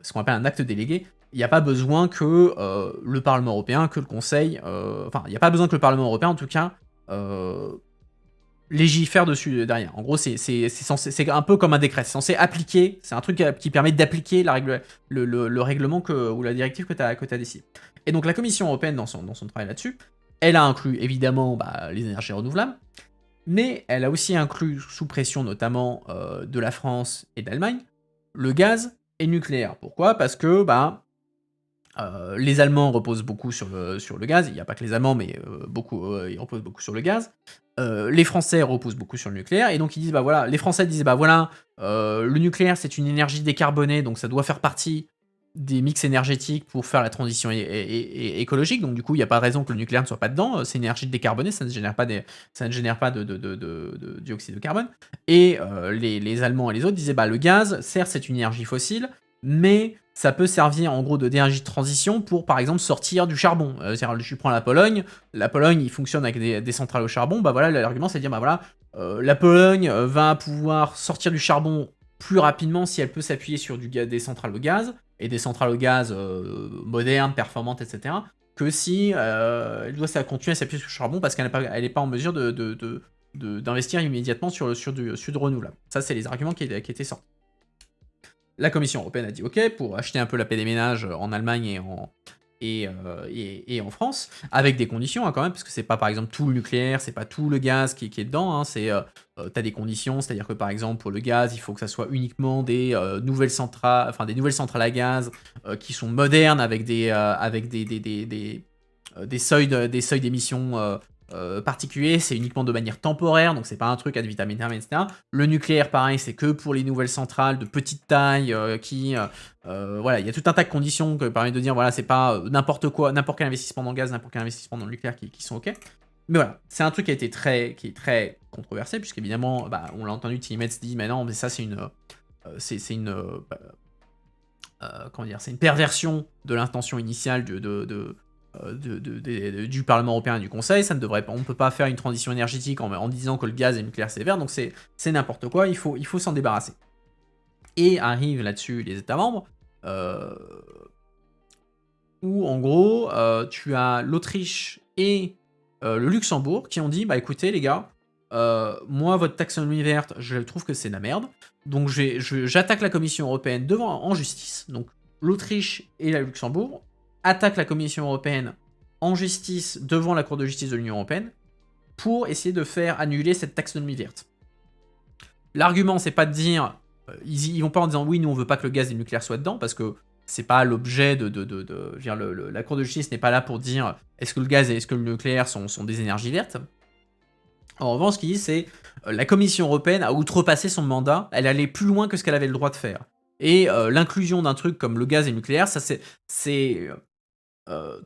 ce qu'on appelle un acte délégué, il n'y a pas besoin que le Parlement européen, que le Conseil... il n'y a pas besoin que le Parlement européen, en tout cas, légifère dessus derrière. En gros, c'est un peu comme un décret. C'est censé appliquer, c'est un truc qui permet d'appliquer le règlement ou la directive que tu as décidé. Et donc la Commission européenne, dans son travail là-dessus, elle a inclus évidemment les énergies renouvelables, mais elle a aussi inclus, sous pression notamment de la France et d'Allemagne, le gaz et le nucléaire. Pourquoi? Parce que les Allemands reposent beaucoup sur le gaz. Il n'y a pas que les Allemands, mais ils reposent beaucoup sur le gaz. Les Français reposent beaucoup sur le nucléaire, et donc ils disent les Français disent le nucléaire c'est une énergie décarbonée, donc ça doit faire partie des mix énergétiques pour faire la transition écologique. Donc du coup il n'y a pas de raison que le nucléaire ne soit pas dedans. C'est une énergie décarbonée, ça ne génère pas de dioxyde de carbone. Et les Allemands et les autres disaient le gaz, certes c'est une énergie fossile, mais ça peut servir en gros d'énergie de transition pour par exemple sortir du charbon. C'est-à-dire, je prends la Pologne, il fonctionne avec des centrales au charbon, l'argument c'est de dire la Pologne va pouvoir sortir du charbon plus rapidement si elle peut s'appuyer sur des centrales au gaz, et des centrales au gaz modernes, performantes, etc., que si elle doit continuer à s'appuyer sur le charbon parce qu'elle n'est pas en mesure d'investir immédiatement sur du renouvelable. Ça, c'est les arguments qui étaient sortis. La Commission européenne a dit OK pour acheter un peu la paix des ménages en Allemagne et en France, avec des conditions quand même, parce que c'est pas par exemple tout le nucléaire, c'est pas tout le gaz qui est dedans, t'as des conditions, c'est-à-dire que par exemple pour le gaz, il faut que ça soit uniquement des nouvelles centrales à gaz qui sont modernes, avec des seuils d'émissions particulier, c'est uniquement de manière temporaire, donc c'est pas un truc ad vitam aeternam, etc. Le nucléaire, pareil, c'est que pour les nouvelles centrales de petite taille il y a tout un tas de conditions qui permettent de dire c'est pas n'importe quel investissement dans le gaz, n'importe quel investissement dans le nucléaire qui sont ok. Mais voilà, c'est un truc qui est très controversé, puisqu'évidemment, on l'a entendu, Tillmets dit, mais non, mais ça c'est c'est une, comment dire? C'est une perversion de l'intention initiale du Parlement européen et du Conseil. Ça ne devrait pas, on ne peut pas faire une transition énergétique en disant que le gaz et le nucléaire c'est vert, donc c'est n'importe quoi, il faut s'en débarrasser. Et arrivent là-dessus les États membres, où en gros, tu as l'Autriche et le Luxembourg qui ont dit: «Bah écoutez les gars, moi votre taxonomie verte, je trouve que c'est de la merde, donc j'attaque la Commission européenne en justice». Donc l'Autriche et le Luxembourg attaquent la Commission européenne en justice devant la Cour de justice de l'Union européenne pour essayer de faire annuler cette taxonomie verte. L'argument, c'est pas de dire, ils vont pas en disant oui, nous on veut pas que le gaz et le nucléaire soient dedans, parce que c'est pas l'objet la Cour de justice n'est pas là pour dire est-ce que le gaz et est-ce que le nucléaire sont des énergies vertes. En revanche, ce qu'ils disent, c'est la Commission européenne a outrepassé son mandat, elle allait plus loin que ce qu'elle avait le droit de faire. Et l'inclusion d'un truc comme le gaz et le nucléaire, ça c'est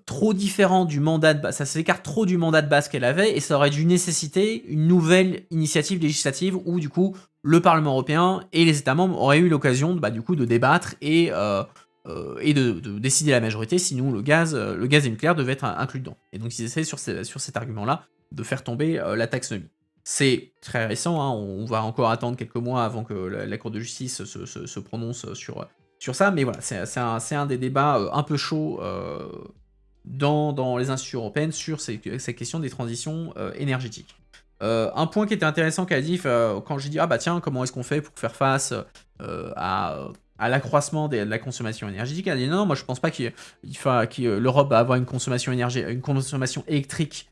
trop différent du mandat de base, ça s'écarte trop du mandat de base qu'elle avait, et ça aurait dû nécessiter une nouvelle initiative législative où du coup le Parlement européen et les États membres auraient eu l'occasion du coup de débattre et de décider à la majorité si nous le gaz et le nucléaire devaient être inclus dedans. Et donc ils essaient sur cet argument-là de faire tomber la taxonomie. C'est très récent, hein, on va encore attendre quelques mois avant que la Cour de justice se prononce sur ça, mais voilà, c'est un des débats un peu chauds dans les institutions européennes sur ces questions des transitions énergétiques. Un point qui était intéressant qu'elle a dit, quand j'ai dit ah bah tiens, comment est-ce qu'on fait pour faire face à l'accroissement de la consommation énergétique, elle a dit non, moi je pense pas que l'Europe va avoir une consommation électrique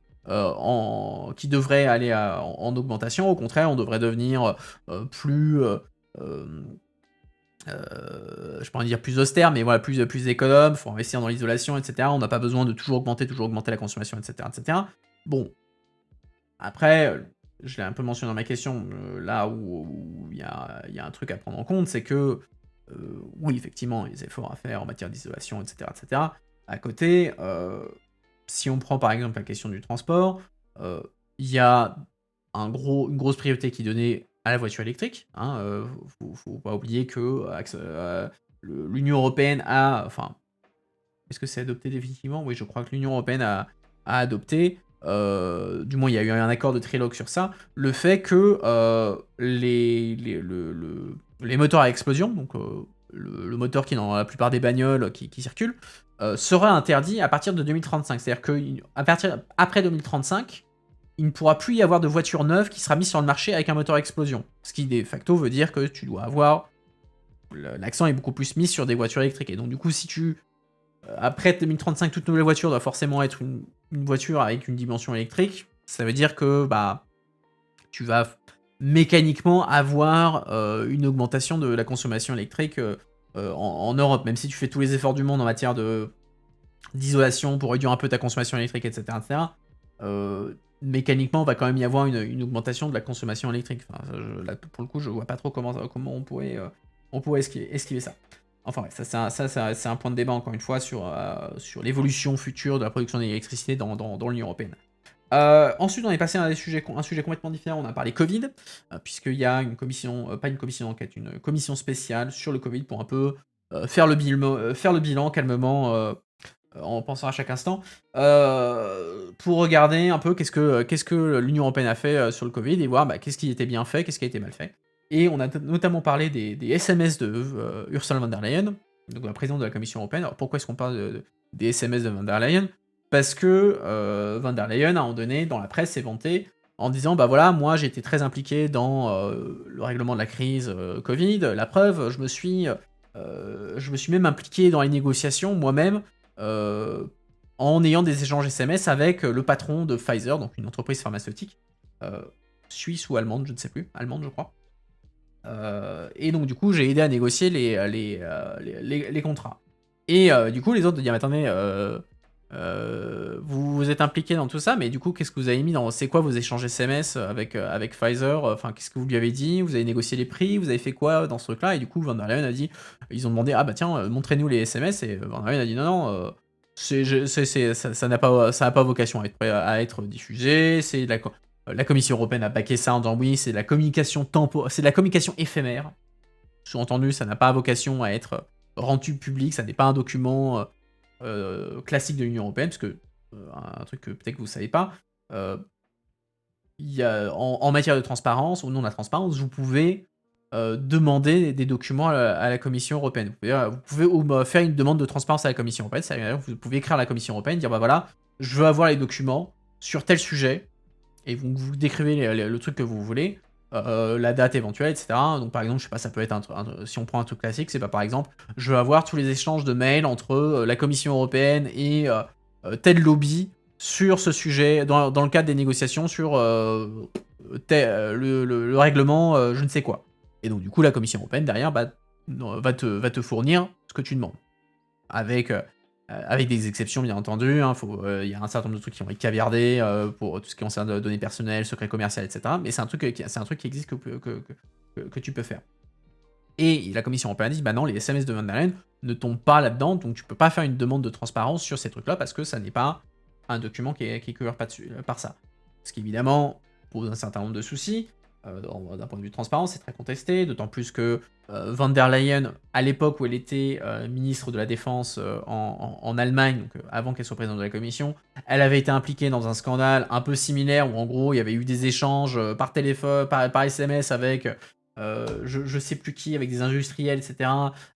qui devrait aller en augmentation. Au contraire, on devrait devenir plus je pourrais dire plus austère, mais voilà, plus économe, faut investir dans l'isolation, etc. On n'a pas besoin de toujours augmenter la consommation, etc., etc. Bon, après, je l'ai un peu mentionné dans ma question, là où il y a un truc à prendre en compte, c'est que, oui, effectivement, il y a des efforts à faire en matière d'isolation, etc., etc. À côté, si on prend par exemple la question du transport, il y a une grosse priorité qui est donnée à la voiture électrique. Hein, faut pas oublier que l'Union européenne enfin, est-ce que c'est adopté définitivement? Oui, je crois que l'Union européenne a adopté, du moins il y a eu un accord de trilogue sur ça, le fait que les moteurs à explosion, donc le moteur qui est dans la plupart des bagnoles qui circulent, sera interdit à partir de 2035. C'est-à-dire qu'après 2035, il ne pourra plus y avoir de voiture neuve qui sera mise sur le marché avec un moteur à explosion. Ce qui, de facto, veut dire que tu dois avoir... L'accent est beaucoup plus mis sur des voitures électriques. Et donc, du coup, si après 2035, toute nouvelle voiture doit forcément être une voiture avec une dimension électrique, ça veut dire que tu vas mécaniquement avoir une augmentation de la consommation électrique en Europe. Même si tu fais tous les efforts du monde en matière d'isolation pour réduire un peu ta consommation électrique, etc., mécaniquement, il va quand même y avoir une augmentation de la consommation électrique. Enfin, là, pour le coup, je vois pas trop comment on pourrait esquiver ça. Enfin, ouais, ça c'est un point de débat, encore une fois, sur l'évolution future de la production d'électricité dans l'Union européenne. Ensuite, on est passé à un sujet complètement différent. On a parlé Covid, puisqu'il y a une commission, pas une commission d'enquête, une commission spéciale sur le Covid pour un peu faire le bilan calmement, en pensant à chaque instant, pour regarder un peu qu'est-ce que l'Union européenne a fait sur le Covid et voir qu'est-ce qui était bien fait, qu'est-ce qui a été mal fait. Et on a notamment parlé des SMS de Ursula von der Leyen, donc la présidente de la Commission européenne. Alors pourquoi est-ce qu'on parle des SMS de von der Leyen? Parce que von der Leyen, à un moment donné, dans la presse, s'est vantée en disant voilà, moi j'ai été très impliqué dans le règlement de la crise Covid. La preuve, je me suis même impliqué dans les négociations moi-même, en ayant des échanges SMS avec le patron de Pfizer, donc une entreprise pharmaceutique, suisse ou allemande, je ne sais plus, allemande je crois. Et donc du coup j'ai aidé à négocier les contrats. Et du coup les autres disent attendez, vous êtes impliqué dans tout ça, mais du coup qu'est-ce que vous avez mis dans... C'est quoi vos échanges SMS avec Pfizer? Enfin, qu'est-ce que vous lui avez dit? Vous avez négocié les prix? Vous avez fait quoi dans ce truc-là? Et du coup von der Leyen a dit, ils ont demandé tiens, montrez-nous les SMS, et von der Leyen a dit non, ça n'a pas vocation à être diffusé, c'est la Commission européenne a baqué ça en disant oui, c'est de la communication éphémère. Sous-entendu, ça n'a pas vocation à être rendu public, ça n'est pas un document classique de l'Union européenne, parce que, un truc que peut-être que vous savez pas, il y a, en matière de transparence ou non la transparence, vous pouvez demander des documents à la Commission européenne. Vous pouvez faire une demande de transparence à la Commission européenne, c'est-à-dire que vous pouvez écrire à la Commission européenne, dire bah voilà, je veux avoir les documents sur tel sujet, et vous décrivez le truc que vous voulez, la date éventuelle, etc. Donc par exemple, je sais pas, ça peut être si on prend un truc classique, c'est pas par exemple, je veux avoir tous les échanges de mails entre la Commission européenne et tel lobby sur ce sujet, dans le cadre des négociations sur le règlement je ne sais quoi. Et donc du coup, la Commission européenne, derrière, va te fournir ce que tu demandes. Avec des exceptions, bien entendu, hein, il y a un certain nombre de trucs qui vont être caviardés pour tout ce qui concerne données personnelles, secrets commerciaux, etc. Mais c'est un truc qui existe que tu peux faire. Et la Commission européenne dit, bah non, les SMS de Van der Leyen ne tombent pas là-dedans, donc tu peux pas faire une demande de transparence sur ces trucs-là parce que ça n'est pas un document qui est couvert par ça. Ce qui évidemment pose un certain nombre de soucis. D'un point de vue de transparence, c'est très contesté, d'autant plus que Van der Leyen, à l'époque où elle était ministre de la Défense en Allemagne, donc avant qu'elle soit présidente de la Commission, elle avait été impliquée dans un scandale un peu similaire où en gros il y avait eu des échanges par téléphone, par SMS avec je sais plus qui, avec des industriels, etc.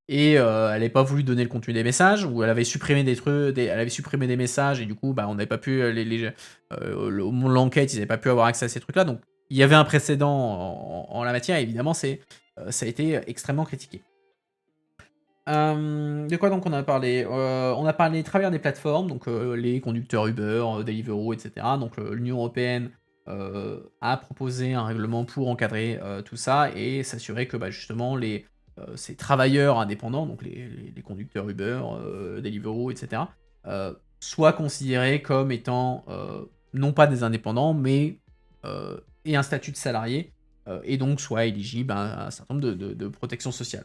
Et elle n'avait pas voulu donner le contenu des messages, ou elle avait supprimé des trucs, elle avait supprimé des messages, et du coup, bah, on n'avait pas pu, au moment de l'enquête, ils n'avaient pas pu avoir accès à ces trucs-là, donc il y avait un précédent en la matière, et évidemment, ça a été extrêmement critiqué. De quoi donc on a parlé On a parlé des travailleurs des plateformes, donc les conducteurs Uber, Deliveroo, etc. Donc l'Union européenne a proposé un règlement pour encadrer tout ça et s'assurer que bah, justement ces travailleurs indépendants, donc les conducteurs Uber, Deliveroo, etc., soient considérés comme étant non pas des indépendants, mais aient un statut de salarié et donc soient éligibles à un certain nombre de protections sociales.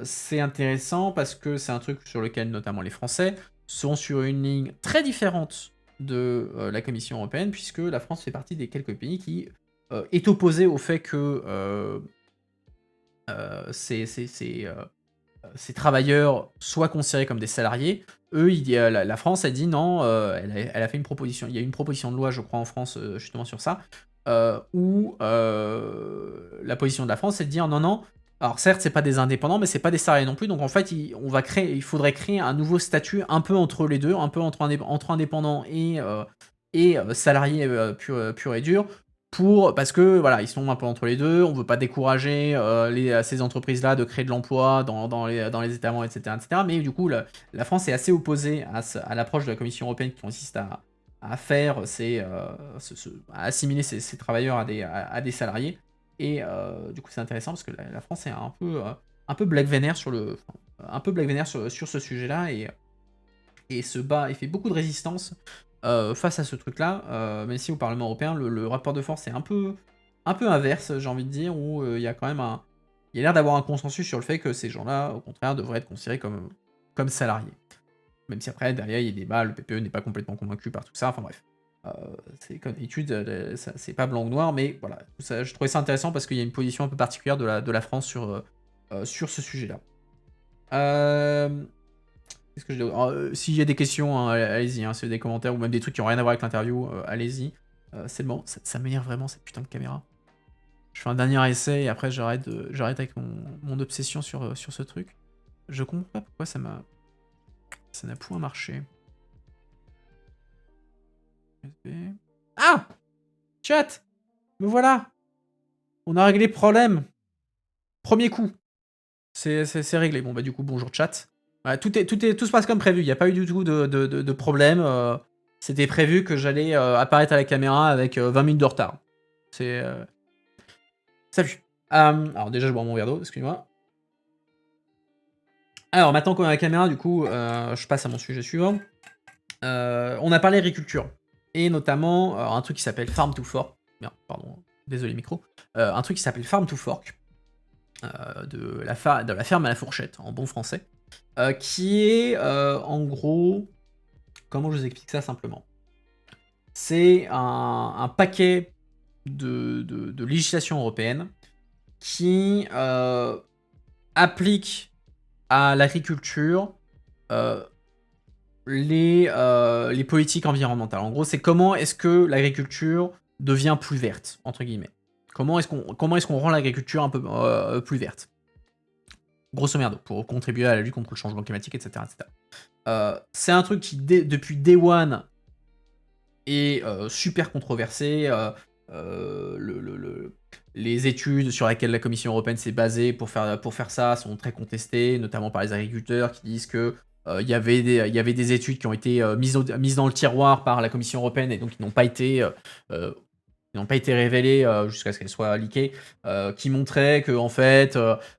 C'est intéressant parce que c'est un truc sur lequel notamment les Français sont sur une ligne très différente de la Commission européenne, puisque la France fait partie des quelques pays qui est opposé au fait que ces travailleurs soient considérés comme des salariés. Eux, la France a dit non, elle a fait une proposition, il y a une proposition de loi, je crois, en France, justement sur ça, où la position de la France, c'est de dire non, non, alors certes, c'est pas des indépendants, mais c'est pas des salariés non plus, donc en fait, il faudrait créer un nouveau statut un peu entre les deux, un peu entre indépendants et salariés pur et dur, parce que voilà, ils sont un peu entre les deux, on veut pas décourager ces entreprises-là de créer de l'emploi dans les États membres, etc., etc. Mais du coup, la France est assez opposée à l'approche de la Commission européenne qui consiste à faire à assimiler ces travailleurs à des salariés. Et du coup, c'est intéressant parce que la France est un peu black vénère sur ce sujet-là et se bat et fait beaucoup de résistance face à ce truc-là, même si au Parlement européen, le rapport de force est un peu inverse, j'ai envie de dire, où il y a quand même il y a l'air d'avoir un consensus sur le fait que ces gens-là, au contraire, devraient être considérés comme salariés. Même si après, derrière, il y a des débats, le PPE n'est pas complètement convaincu par tout ça, enfin bref. C'est comme d'habitude, c'est pas blanc ou noir, mais voilà, je trouvais ça intéressant parce qu'il y a une position un peu particulière de la France sur ce sujet-là. Qu'est-ce que je dis s'il y a des questions, hein, allez-y, hein, s'il y a des commentaires ou même des trucs qui n'ont rien à voir avec l'interview, allez-y. C'est le moment, ça m'énerve vraiment cette putain de caméra. Je fais un dernier essai et après j'arrête avec mon obsession sur ce truc. Je comprends pas pourquoi ça n'a point marché. Ah Chat Me voilà. On a réglé le problème. Premier coup. C'est réglé. Bon bah du coup, bonjour chat. Tout se passe comme prévu, il n'y a pas eu du tout de problème. C'était prévu que j'allais apparaître à la caméra avec 20 minutes de retard. C'est... Salut. Alors déjà, je bois mon verre d'eau, excuse-moi. Alors maintenant qu'on a la caméra, du coup, je passe à mon sujet suivant. On a parlé agriculture. Et notamment, un truc qui s'appelle Farm to Fork. Merde, pardon, désolé micro. Un truc qui s'appelle Farm to Fork. De la ferme à la fourchette, en bon français. Qui est en gros, comment je vous explique ça simplement? C'est un paquet de législation européenne qui applique à l'agriculture les politiques environnementales. En gros, c'est comment est-ce que l'agriculture devient plus verte, entre guillemets. Comment est-ce qu'on rend l'agriculture un peu plus verte, grosso merdo, pour contribuer à la lutte contre le changement climatique, etc. etc. C'est un truc qui, depuis Day One, est super controversé. Les études sur lesquelles la Commission européenne s'est basée pour faire ça sont très contestées, notamment par les agriculteurs qui disent que il y avait des études qui ont été mises dans le tiroir par la Commission européenne et donc qui n'ont pas été révélées jusqu'à ce qu'elles soient leakées, qui montraient que en fait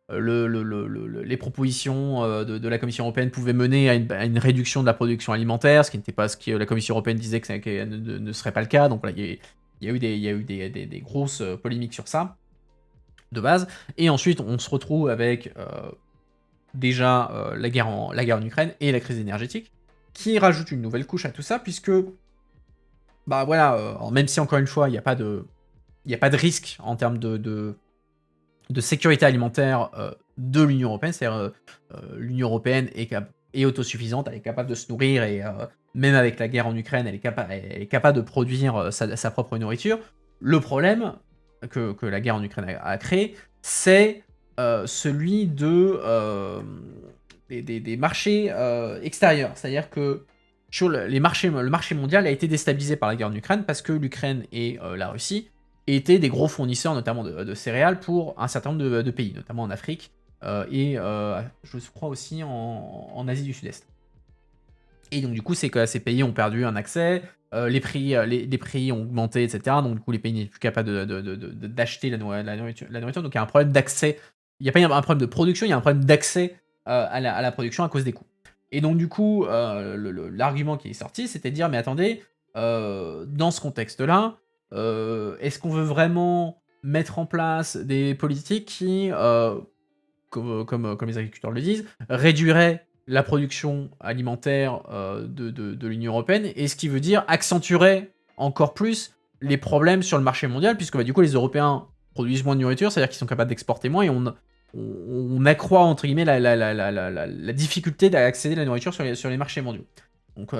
les propositions de la Commission européenne pouvaient mener à une réduction de la production alimentaire, ce qui n'était pas ce que la Commission européenne disait que ne serait pas le cas. Donc là, il y a eu des grosses polémiques sur ça, de base. Et ensuite, on se retrouve avec déjà la guerre en Ukraine et la crise énergétique, qui rajoute une nouvelle couche à tout ça, puisque, bah voilà, même si encore une fois, il n'y a pas de risque en termes de sécurité alimentaire de l'Union européenne, c'est-à-dire l'Union européenne est autosuffisante, elle est capable de se nourrir et même avec la guerre en Ukraine, elle est capable de produire sa propre nourriture. Le problème que la guerre en Ukraine a créé, c'est celui des marchés extérieurs. C'est-à-dire que sur le marché mondial a été déstabilisé par la guerre en Ukraine parce que l'Ukraine et la Russie étaient des gros fournisseurs, notamment de céréales, pour un certain nombre de pays, notamment en Afrique et je crois aussi en Asie du Sud-Est. Et donc du coup, c'est que ces pays ont perdu un accès, les prix ont augmenté, etc. Donc du coup, les pays n'étaient plus capables d'acheter la nourriture. Donc il y a un problème d'accès. Il n'y a pas un problème de production, il y a un problème d'accès à la production à cause des coûts. Et donc du coup, l'argument qui est sorti, c'était de dire, mais attendez, dans ce contexte-là, est-ce qu'on veut vraiment mettre en place des politiques qui, comme les agriculteurs le disent, réduiraient la production alimentaire de l'Union européenne, et ce qui veut dire accentuerait encore plus les problèmes sur le marché mondial, puisque du coup les Européens produisent moins de nourriture, c'est-à-dire qu'ils sont capables d'exporter moins, et on accroît entre guillemets la difficulté d'accéder à la nourriture sur les marchés mondiaux. Donc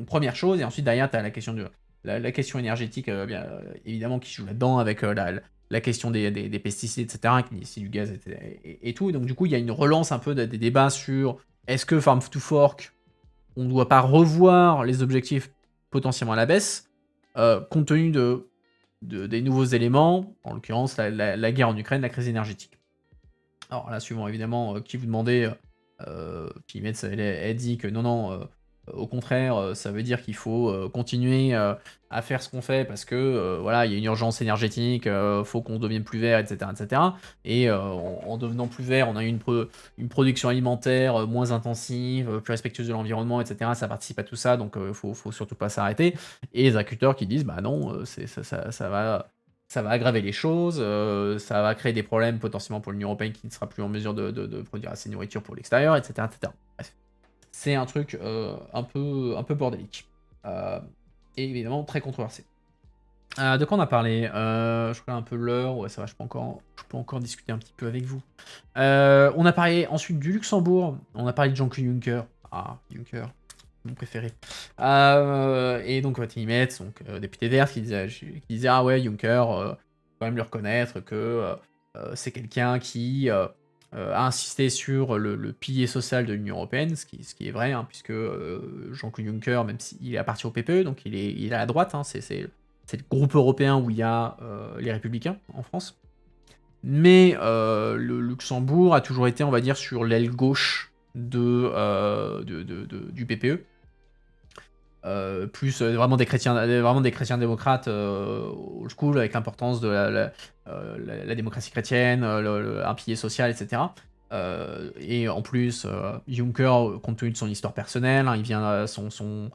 première chose, et ensuite derrière tu as la question la question énergétique, bien évidemment, qui joue là-dedans, avec la question des pesticides, etc., qui nécessitent du gaz et tout. Et donc du coup, il y a une relance un peu des débats sur est-ce que Farm to Fork, on ne doit pas revoir les objectifs potentiellement à la baisse, compte tenu des nouveaux éléments, en l'occurrence la guerre en Ukraine, la crise énergétique. Alors là, suivant évidemment qui vous demandez, Kimetz, elle dit que non, au contraire, ça veut dire qu'il faut continuer à faire ce qu'on fait parce que voilà, il y a une urgence énergétique, faut qu'on devienne plus vert, etc., etc. Et en devenant plus vert, on a une production alimentaire moins intensive, plus respectueuse de l'environnement, etc. Ça participe à tout ça, donc faut surtout pas s'arrêter. Et les agriculteurs qui disent, bah non, ça va aggraver les choses, ça va créer des problèmes potentiellement pour l'Union européenne qui ne sera plus en mesure de produire assez de nourriture pour l'extérieur, etc., etc. Bref, c'est un truc un peu bordélique. Et évidemment très controversé. De quoi on a parlé je regarde un peu l'heure, ouais ça va, je peux encore discuter un petit peu avec vous. On a parlé ensuite du Luxembourg, on a parlé de Jean-Claude Juncker. Ah, Juncker, mon préféré. Et donc Metz, donc député vert, qui disait ah ouais, Juncker, faut quand même lui reconnaître que c'est quelqu'un qui a insisté sur le pilier social de l'Union européenne, ce qui est vrai, hein, puisque Jean-Claude Juncker, même s'il est appartenu au PPE, donc il est à la droite, hein, c'est le groupe européen où il y a les Républicains en France. Mais le Luxembourg a toujours été, on va dire, sur l'aile gauche du PPE. Plus vraiment des chrétiens démocrates old school, avec l'importance de la démocratie chrétienne, un pilier social, etc. Et en plus, Juncker, compte tenu de son histoire personnelle, hein, il vient son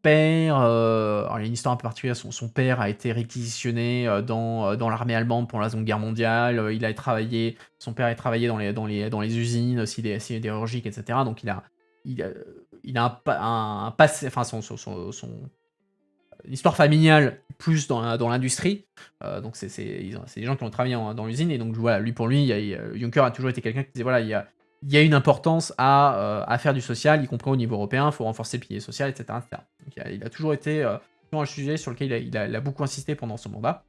père, alors il y a une histoire un peu particulière, son père a été réquisitionné dans l'armée allemande pendant la Seconde Guerre mondiale, son père a travaillé dans les usines sidérurgiques, etc. Donc il a un passé, enfin histoire familiale plus dans l'industrie. Donc c'est des gens qui ont travaillé dans l'usine et donc voilà, pour lui, Juncker a toujours été quelqu'un qui disait voilà, il y a une importance à faire du social, y compris au niveau européen, il faut renforcer le pilier social, etc. etc. Donc il a toujours été un sujet sur lequel il a beaucoup insisté pendant son mandat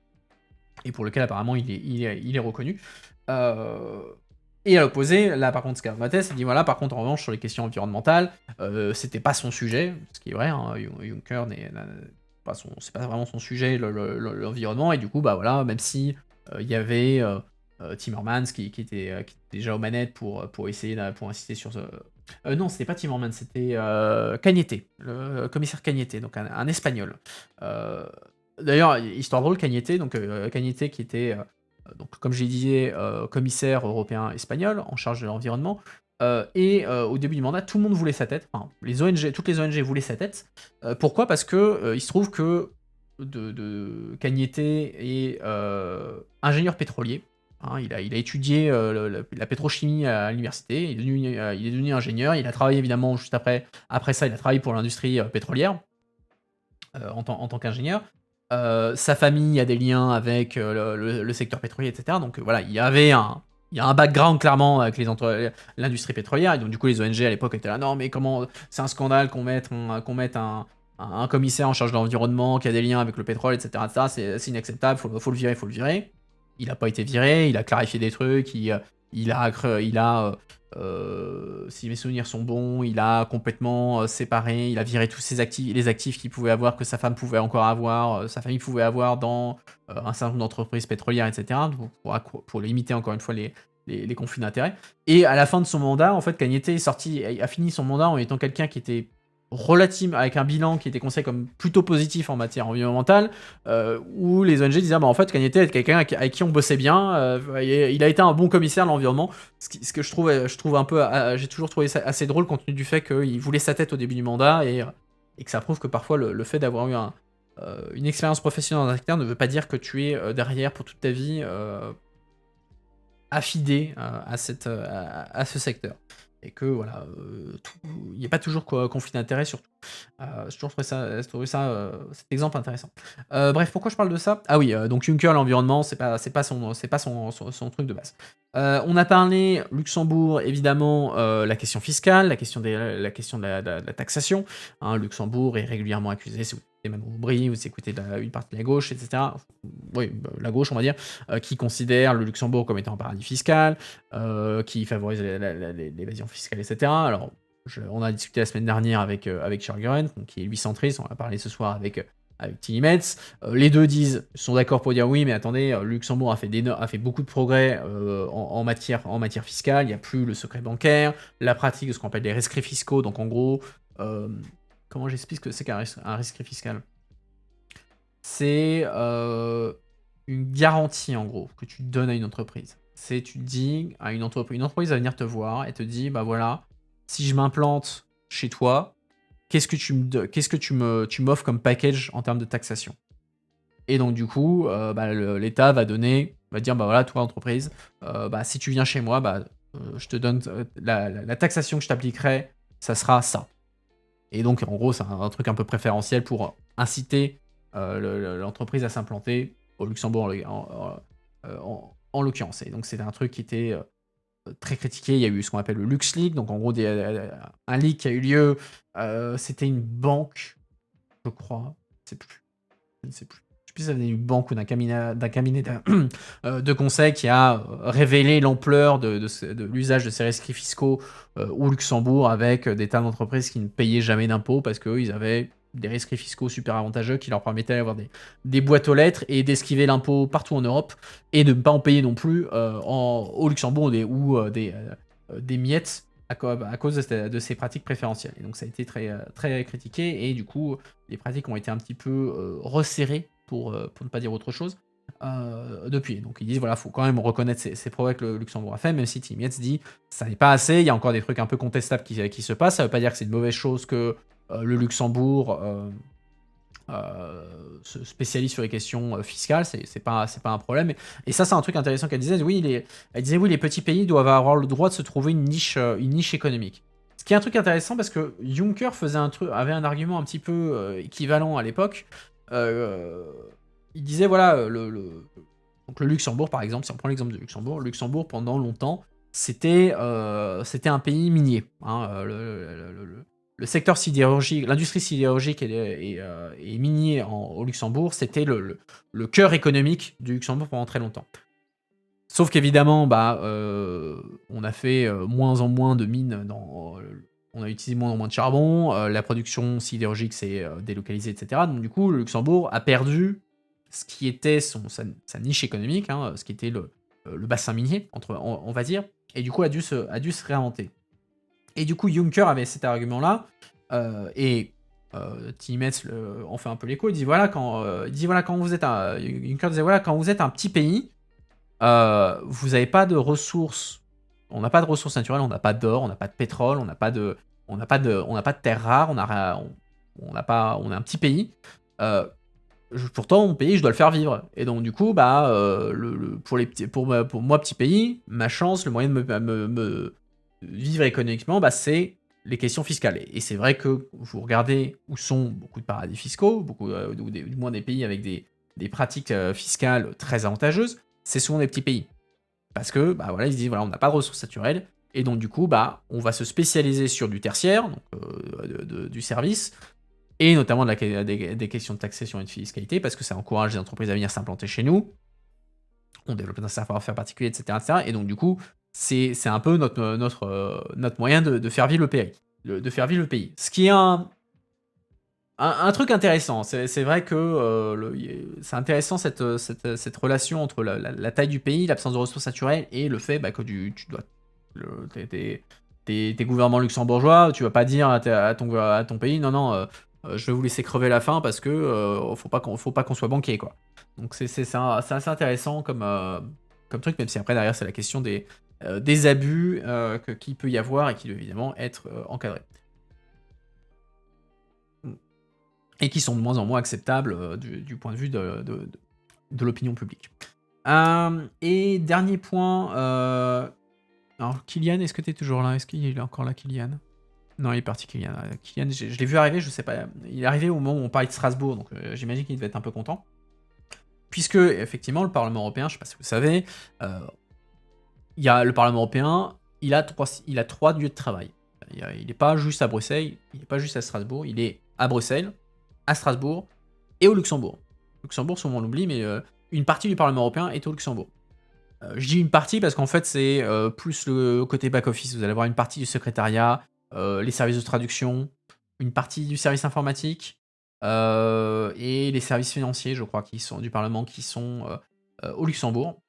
et pour lequel apparemment il est reconnu. Et à l'opposé, là par contre, Scarmates, il dit voilà, par contre, en revanche, sur les questions environnementales, c'était pas son sujet, ce qui est vrai, hein, Juncker c'est pas vraiment son sujet, l'environnement, et du coup, bah voilà, même si il y avait Timmermans qui était déjà aux manettes pour essayer pour insister sur ce. Non, c'était pas Timmermans, c'était Cañete, le commissaire Cañete, donc un Espagnol. D'ailleurs, histoire drôle, Cañete, donc Cañete qui était donc, comme je l'ai dit, commissaire européen espagnol en charge de l'environnement. Et au début du mandat, tout le monde voulait sa tête. Enfin, toutes les ONG voulaient sa tête. Pourquoi? Parce que il se trouve que Cañete est ingénieur pétrolier. Hein, il a étudié la pétrochimie à l'université. Il est devenu ingénieur. Il a travaillé évidemment juste après. Après ça, il a travaillé pour l'industrie pétrolière en tant qu'ingénieur. Sa famille a des liens avec le secteur pétrolier, etc. Donc voilà, il y a un background clairement avec l'industrie pétrolière, et donc du coup les ONG à l'époque étaient là, non mais comment, c'est un scandale qu'on mette un commissaire en charge de l'environnement qui a des liens avec le pétrole, etc. C'est inacceptable, faut le virer. Il n'a pas été viré, il a clarifié des trucs, si mes souvenirs sont bons, il a complètement séparé, il a viré tous les actifs qu'il pouvait avoir, que sa femme pouvait encore avoir, sa famille pouvait avoir dans un certain nombre d'entreprises pétrolières, etc. Pour limiter encore une fois les conflits d'intérêts. Et à la fin de son mandat, en fait, Cañete a fini son mandat en étant quelqu'un qui était avec un bilan qui était considéré comme plutôt positif en matière environnementale, où les ONG disaient, bah, en fait, Cañete est quelqu'un avec qui on bossait bien, il a été un bon commissaire de l'environnement, ce que je trouve un peu, j'ai toujours trouvé ça assez drôle compte tenu du fait qu'il voulait sa tête au début du mandat, et que ça prouve que parfois le fait d'avoir eu une expérience professionnelle dans un secteur ne veut pas dire que tu es derrière pour toute ta vie affidé à ce secteur. Et que voilà, il n'y a pas toujours conflit d'intérêts surtout. J'ai toujours trouvé cet exemple intéressant. Bref, pourquoi je parle de ça? Ah oui, donc Juncker, l'environnement, c'est pas son truc de base. On a parlé Luxembourg, évidemment, la question fiscale, la question de la taxation. Hein, Luxembourg est régulièrement accusé, si vous écoutez même Aubry, vous écoutez une partie de la gauche, etc. Oui, la gauche, on va dire, qui considère le Luxembourg comme étant un paradis fiscal, qui favorise l'évasion fiscale, etc. Alors, on a discuté la semaine dernière avec Charles Guerin, qui est lui centriste, on a parlé ce soir avec Tilly Metz. Les deux sont d'accord pour dire oui, mais attendez, Luxembourg a fait beaucoup de progrès en matière fiscale, il n'y a plus le secret bancaire, la pratique de ce qu'on appelle les rescrits fiscaux, donc en gros, comment j'explique ce que c'est qu'un rescrit fiscal? C'est une garantie en gros que tu donnes à une entreprise. Tu dis à une entreprise va venir te voir et te dit bah voilà, si je m'implante chez toi, qu'est-ce que tu m'offres comme package en termes de taxation? Et donc du coup, l'État va dire bah voilà, toi entreprise, si tu viens chez moi, je te donne la taxation que je t'appliquerai, ça sera ça. Et donc en gros, c'est un truc un peu préférentiel pour inciter l'entreprise à s'implanter au Luxembourg en l'occurrence. Et donc c'était un truc qui était très critiqué. Il y a eu ce qu'on appelle le LuxLeak, donc en gros un leak qui a eu lieu. C'était une banque, je crois. Je ne sais plus. Je sais plus si ça venait d'une banque ou d'un cabinet de conseil qui a révélé l'ampleur de l'usage de ces rescrits fiscaux au Luxembourg avec des tas d'entreprises qui ne payaient jamais d'impôts parce qu'ils avaient des rescrits fiscaux super avantageux qui leur permettaient d'avoir des boîtes aux lettres et d'esquiver l'impôt partout en Europe et de ne pas en payer non plus au Luxembourg ou des miettes à cause de ces pratiques préférentielles. Et donc ça a été très, très critiqué et du coup les pratiques ont été un petit peu resserrées pour ne pas dire autre chose depuis. Donc ils disent voilà, faut quand même reconnaître ces progrès que le Luxembourg a fait, même si Tim Yates dit ça n'est pas assez, il y a encore des trucs un peu contestables qui se passent, ça veut pas dire que c'est une mauvaise chose que le Luxembourg se spécialise sur les questions fiscales, c'est pas un problème. Et ça, c'est un truc intéressant qu'elle disait. Elle disait oui, les petits pays doivent avoir le droit de se trouver une niche économique. Ce qui est un truc intéressant parce que Juncker avait un argument un petit peu équivalent à l'époque. il disait, voilà, donc le Luxembourg, par exemple, si on prend l'exemple de Luxembourg, Luxembourg, pendant longtemps, c'était un pays minier. Hein, le secteur sidérurgique, l'industrie sidérurgique et minier au Luxembourg, c'était le cœur économique du Luxembourg pendant très longtemps. Sauf qu'évidemment, on a fait moins en moins de mines on a utilisé moins en moins de charbon, la production sidérurgique s'est délocalisée, etc. Donc du coup, le Luxembourg a perdu ce qui était sa niche économique, hein, ce qui était le bassin minier, on va dire, et du coup a dû se réinventer. Et du coup, Juncker avait cet argument-là, et Timetz en fait un peu l'écho, il dit voilà, quand vous êtes Juncker disait voilà, quand vous êtes un petit pays, vous n'avez pas de ressources. On n'a pas de ressources naturelles, on n'a pas d'or, on n'a pas de pétrole, on n'a pas de terres rares, on est un petit pays. Pourtant, mon pays, je dois le faire vivre. Et donc, du coup, pour moi, petit pays, ma chance, le moyen de me vivre économiquement, c'est les questions fiscales. Et c'est vrai que vous regardez où sont beaucoup de paradis fiscaux, ou du moins des pays avec des pratiques fiscales très avantageuses, c'est souvent des petits pays. Parce que, voilà, ils se disent, voilà, on n'a pas de ressources naturelles, et donc du coup, on va se spécialiser sur du tertiaire, donc du service, et notamment des questions de taxation et de fiscalité, parce que ça encourage les entreprises à venir s'implanter chez nous, on développe un savoir-faire particulier, etc., etc., et donc du coup, c'est un peu notre moyen de faire vivre le pays. De faire vivre le pays. Ce qui est un truc intéressant, c'est vrai que c'est intéressant cette relation entre la taille du pays, l'absence de ressources naturelles et le fait que tu dois. Tes gouvernements luxembourgeois, tu vas pas dire à ton pays non, non, je vais vous laisser crever la faim parce que faut pas qu'on soit banquier, quoi. Donc c'est assez intéressant comme truc, même si après derrière c'est la question des abus qu'il peut y avoir et qui doit évidemment être encadrés. Et qui sont de moins en moins acceptables du point de vue de l'opinion publique. Et dernier point, alors Kylian, est-ce que tu es toujours là? Est-ce qu'il est encore là, Kylian? Non, il est parti, Kylian. Kylian, je l'ai vu arriver, je sais pas. Il est arrivé au moment où on parlait de Strasbourg, donc j'imagine qu'il devait être un peu content. Puisque, effectivement, le Parlement européen, je sais pas si vous savez, il y a le Parlement européen, il a 3 lieux de travail. Il n'est pas juste à Bruxelles, il n'est pas juste à Strasbourg, il est à Bruxelles, à Strasbourg et au Luxembourg. Luxembourg, souvent on l'oublie, mais une partie du Parlement européen est au Luxembourg. Je dis une partie parce qu'en fait, c'est plus le côté back-office. Vous allez avoir une partie du secrétariat, les services de traduction, une partie du service informatique et les services financiers, je crois, du Parlement qui sont au Luxembourg.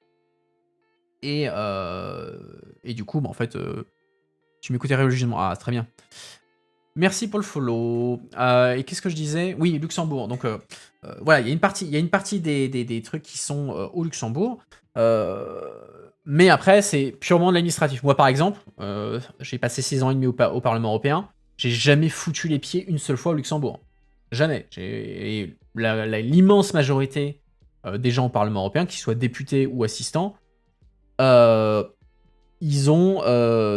Et du coup, en fait, tu m'écoutais religieusement. Ah, très bien. Merci pour le follow. Et qu'est-ce que je disais? Oui, Luxembourg. Donc voilà, il y a une partie des trucs qui sont au Luxembourg. Mais après, c'est purement de l'administratif. Moi, par exemple, j'ai passé 6 ans et demi au Parlement européen. J'ai jamais foutu les pieds une seule fois au Luxembourg. Jamais. L'immense majorité des gens au Parlement européen, qu'ils soient députés ou assistants, ils ont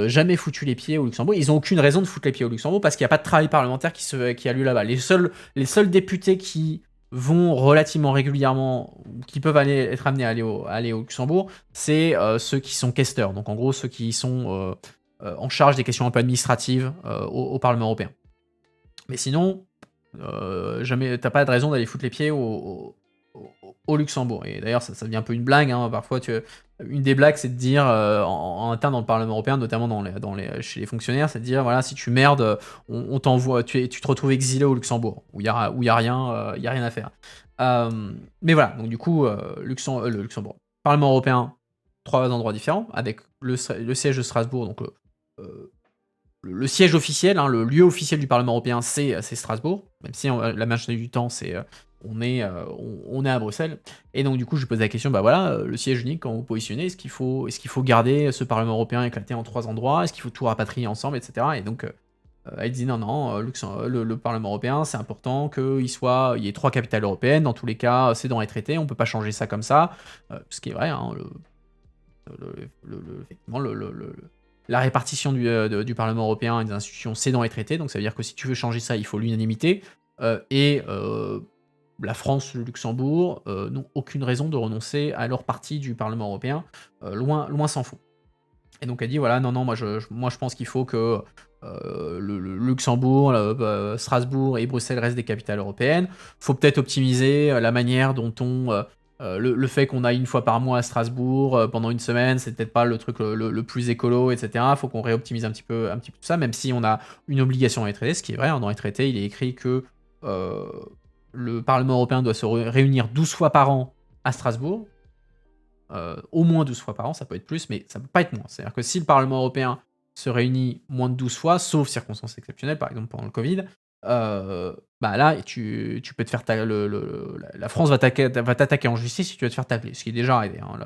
jamais foutu les pieds au Luxembourg. Ils ont aucune raison de foutre les pieds au Luxembourg parce qu'il n'y a pas de travail parlementaire qui a lieu là-bas. Les seuls députés qui vont relativement régulièrement, qui peuvent être amenés à aller au Luxembourg, c'est ceux qui sont questeurs. Donc en gros, ceux qui sont en charge des questions un peu administratives au Parlement européen. Mais sinon, jamais, t'as pas de raison d'aller foutre les pieds au Luxembourg. Et d'ailleurs, ça devient un peu une blague. Hein. Parfois, une des blagues, c'est de dire, en interne dans le Parlement européen, notamment chez les fonctionnaires, c'est de dire, voilà, si tu merdes, on t'envoie, tu te retrouves exilé au Luxembourg, où il y a rien à faire. Mais voilà, donc du coup, le Luxembourg. Parlement européen, 3 endroits différents, avec le siège de Strasbourg, donc le siège officiel, hein, le lieu officiel du Parlement européen, c'est Strasbourg, même si la majorité du temps, on est à Bruxelles. Et donc, du coup, je pose la question, le siège unique, quand vous positionnez, est-ce qu'il faut garder ce Parlement européen éclaté en 3 endroits? Est-ce qu'il faut tout rapatrier ensemble, etc. Et donc, elle dit non, le Parlement européen, c'est important qu'il y ait 3 capitales européennes. Dans tous les cas, c'est dans les traités, on peut pas changer ça comme ça. Ce qui est vrai, hein, effectivement, la répartition du Parlement européen et des institutions, c'est dans les traités, donc ça veut dire que si tu veux changer ça, il faut l'unanimité. la France, le Luxembourg, n'ont aucune raison de renoncer à leur partie du Parlement européen, loin s'en faut. Et donc elle dit voilà, non, non, moi je pense qu'il faut que le Luxembourg, Strasbourg et Bruxelles restent des capitales européennes. Faut peut-être optimiser la manière dont le fait qu'on aille une fois par mois à Strasbourg pendant une semaine, c'est peut-être pas le truc le plus écolo, etc. Faut qu'on réoptimise un petit peu tout ça, même si on a une obligation dans les traités, ce qui est vrai, hein, dans les traités, il est écrit que le Parlement européen doit se réunir 12 fois par an à Strasbourg. Au moins 12 fois par an, ça peut être plus, mais ça peut pas être moins. C'est-à-dire que si le Parlement européen se réunit moins de 12 fois, sauf circonstances exceptionnelles, par exemple pendant le Covid, bah là, tu peux te faire la France va t'attaquer en justice si tu vas te faire tacler, ce qui est déjà arrivé, hein.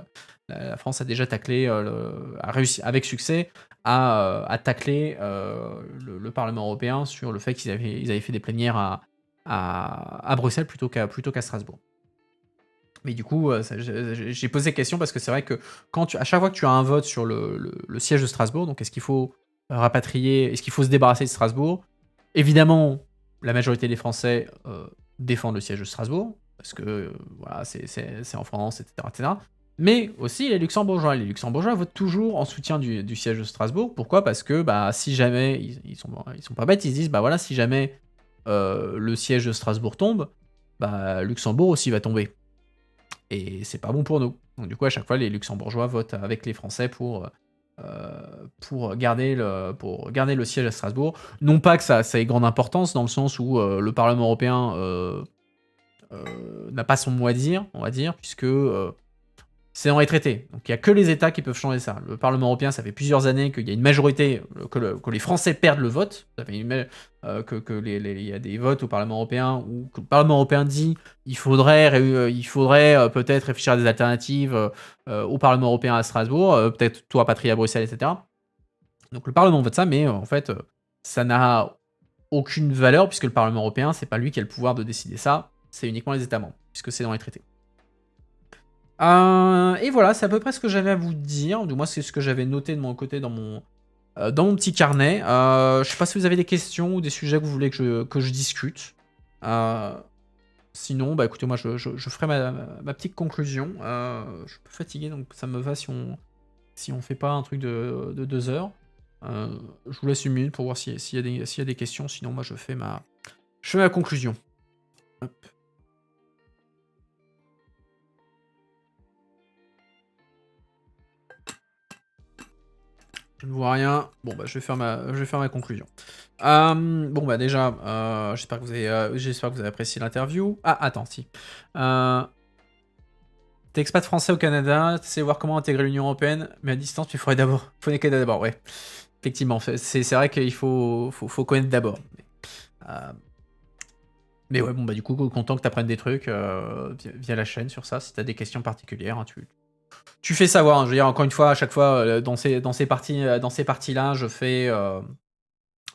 La France a déjà taclé, a réussi avec succès à tacler le Parlement européen sur le fait ils avaient fait des plénières à Bruxelles plutôt qu'à Strasbourg. Mais du coup, j'ai posé question parce que c'est vrai que à chaque fois que tu as un vote sur le siège de Strasbourg, donc est-ce qu'il faut rapatrier, est-ce qu'il faut se débarrasser de Strasbourg? Évidemment, la majorité des Français défendent le siège de Strasbourg, parce que voilà, c'est en France, etc., etc. Mais aussi les Luxembourgeois. Les Luxembourgeois votent toujours en soutien du siège de Strasbourg. Pourquoi? Parce que bah, si jamais, ils sont pas bêtes, ils se disent, bah voilà, si jamais le siège de Strasbourg tombe, bah Luxembourg aussi va tomber. Et c'est pas bon pour nous. Donc du coup, à chaque fois, les Luxembourgeois votent avec les Français pour garder le siège à Strasbourg. Non pas que ça ait grande importance, dans le sens où le Parlement européen n'a pas son mot à dire, on va dire, puisque c'est dans les traités. Donc il n'y a que les États qui peuvent changer ça. Le Parlement européen, ça fait plusieurs années qu'il y a une majorité, que les Français perdent le vote. Ça fait il y a des votes au Parlement européen où que le Parlement européen dit il faudrait peut-être réfléchir à des alternatives au Parlement européen à Strasbourg, peut-être toi patrie à Bruxelles, etc. Donc le Parlement vote ça, mais en fait, ça n'a aucune valeur puisque le Parlement européen, c'est pas lui qui a le pouvoir de décider ça, c'est uniquement les États membres, puisque c'est dans les traités. Et voilà, c'est à peu près ce que j'avais à vous dire. Du moins, c'est ce que j'avais noté de mon côté dans mon petit carnet. Je sais pas si vous avez des questions ou des sujets que vous voulez que je discute. Sinon, bah écoutez, moi, je ferai ma petite conclusion. Je suis un peu fatigué, donc ça me va si on fait pas un truc de 2 heures. Je vous laisse une minute pour voir s'il y a des questions. Sinon, moi, je fais ma conclusion. Hop. Je ne vois rien. Bon, bah, je vais faire ma conclusion. Bon, bah, déjà, j'espère que vous avez apprécié l'interview. Ah, attends, si. T'es expat français au Canada, tu sais voir comment intégrer l'Union Européenne, mais à distance, il faudrait d'abord. Faut connaître d'abord, ouais. Effectivement, c'est vrai qu'il faut connaître d'abord. Mais ouais, bon, bah, du coup, content que tu apprennes des trucs via la chaîne sur ça. Si tu as des questions particulières, hein, tu fais savoir, hein. Je veux dire, encore une fois, à chaque fois, dans ces parties-là,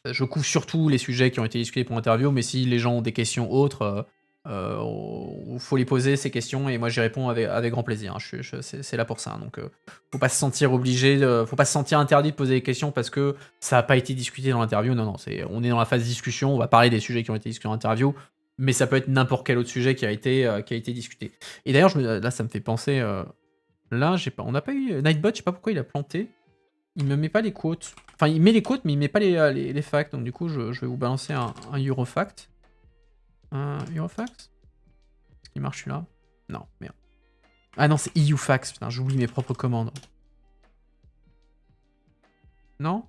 je couvre surtout les sujets qui ont été discutés pour l'interview, mais si les gens ont des questions autres, faut les poser, ces questions, et moi j'y réponds avec grand plaisir, hein. C'est là pour ça, hein. Donc faut pas se sentir obligé, faut pas se sentir interdit de poser des questions parce que ça n'a pas été discuté dans l'interview. Non, non, on est dans la phase discussion, on va parler des sujets qui ont été discutés dans l'interview, mais ça peut être n'importe quel autre sujet qui a été discuté. Et d'ailleurs, là, ça me fait penser... Là, on n'a pas eu Nightbot, je sais pas pourquoi il a planté. Il me met pas les quotes. Enfin, il met les quotes, mais il met pas les facts. Donc du coup, je vais vous balancer un Eurofact. Un Eurofact? Est-ce qu'il marche celui-là? Non, merde. Ah non, c'est EUFacts. Putain, j'oublie mes propres commandes. Non?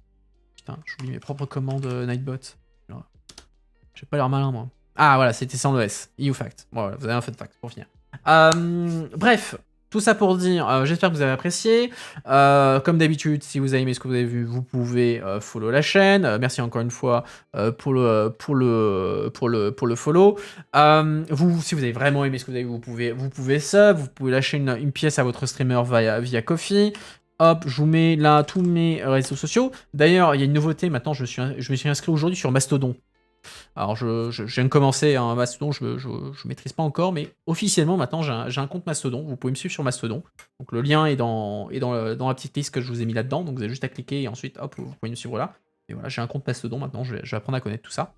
Putain, j'oublie mes propres commandes Nightbot. J'ai pas l'air malin, moi. Ah voilà, c'était sans l'OS. EUFact. Bon, voilà, vous avez un fun fact pour finir. Bref. Tout ça pour dire, j'espère que vous avez apprécié. Comme d'habitude, si vous avez aimé ce que vous avez vu, vous pouvez follow la chaîne. Merci encore une fois pour le follow. Si vous avez vraiment aimé ce que vous avez vu, vous pouvez sub, vous pouvez lâcher une pièce à votre streamer via Ko-fi. Hop, je vous mets là tous mes réseaux sociaux. D'ailleurs, il y a une nouveauté maintenant, je me suis inscrit aujourd'hui sur Mastodon. Alors, je viens de commencer un Mastodon, je maîtrise pas encore, mais officiellement, maintenant, j'ai un compte Mastodon. Vous pouvez me suivre sur Mastodon. Donc, le lien est dans la petite liste que je vous ai mis là-dedans. Donc, vous avez juste à cliquer et ensuite, hop, vous pouvez me suivre là. Et voilà, j'ai un compte Mastodon maintenant, je vais apprendre à connaître tout ça.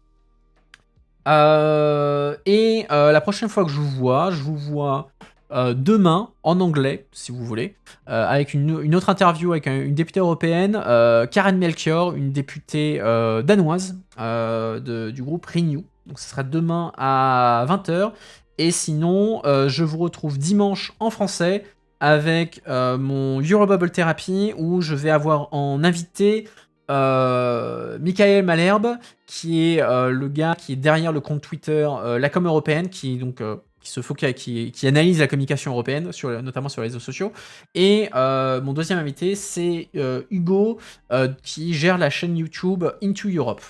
La prochaine fois que je vous vois demain en anglais, si vous voulez, avec une autre interview avec une députée européenne, Karen Melchior, une députée danoise du groupe Renew. Donc ce sera demain à 20h. Et sinon, je vous retrouve dimanche en français avec mon Eurobubble Therapy où je vais avoir en invité Michael Malherbe, qui est le gars qui est derrière le compte Twitter La Com Européenne, qui analyse la communication européenne, notamment sur les réseaux sociaux. Et mon deuxième invité, c'est Hugo, qui gère la chaîne YouTube Into Europe.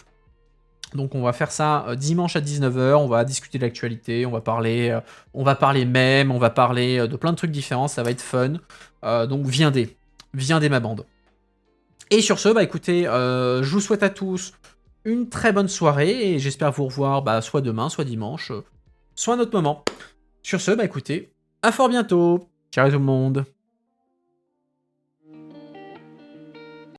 Donc on va faire ça dimanche à 19h, on va discuter de l'actualité, on va parler mèmes, on va parler de plein de trucs différents, ça va être fun. Donc viendez ma bande. Et sur ce, écoutez, je vous souhaite à tous une très bonne soirée et j'espère vous revoir soit demain, soit dimanche, soit à un autre moment. Sur ce, écoutez, à fort bientôt. Ciao tout le monde.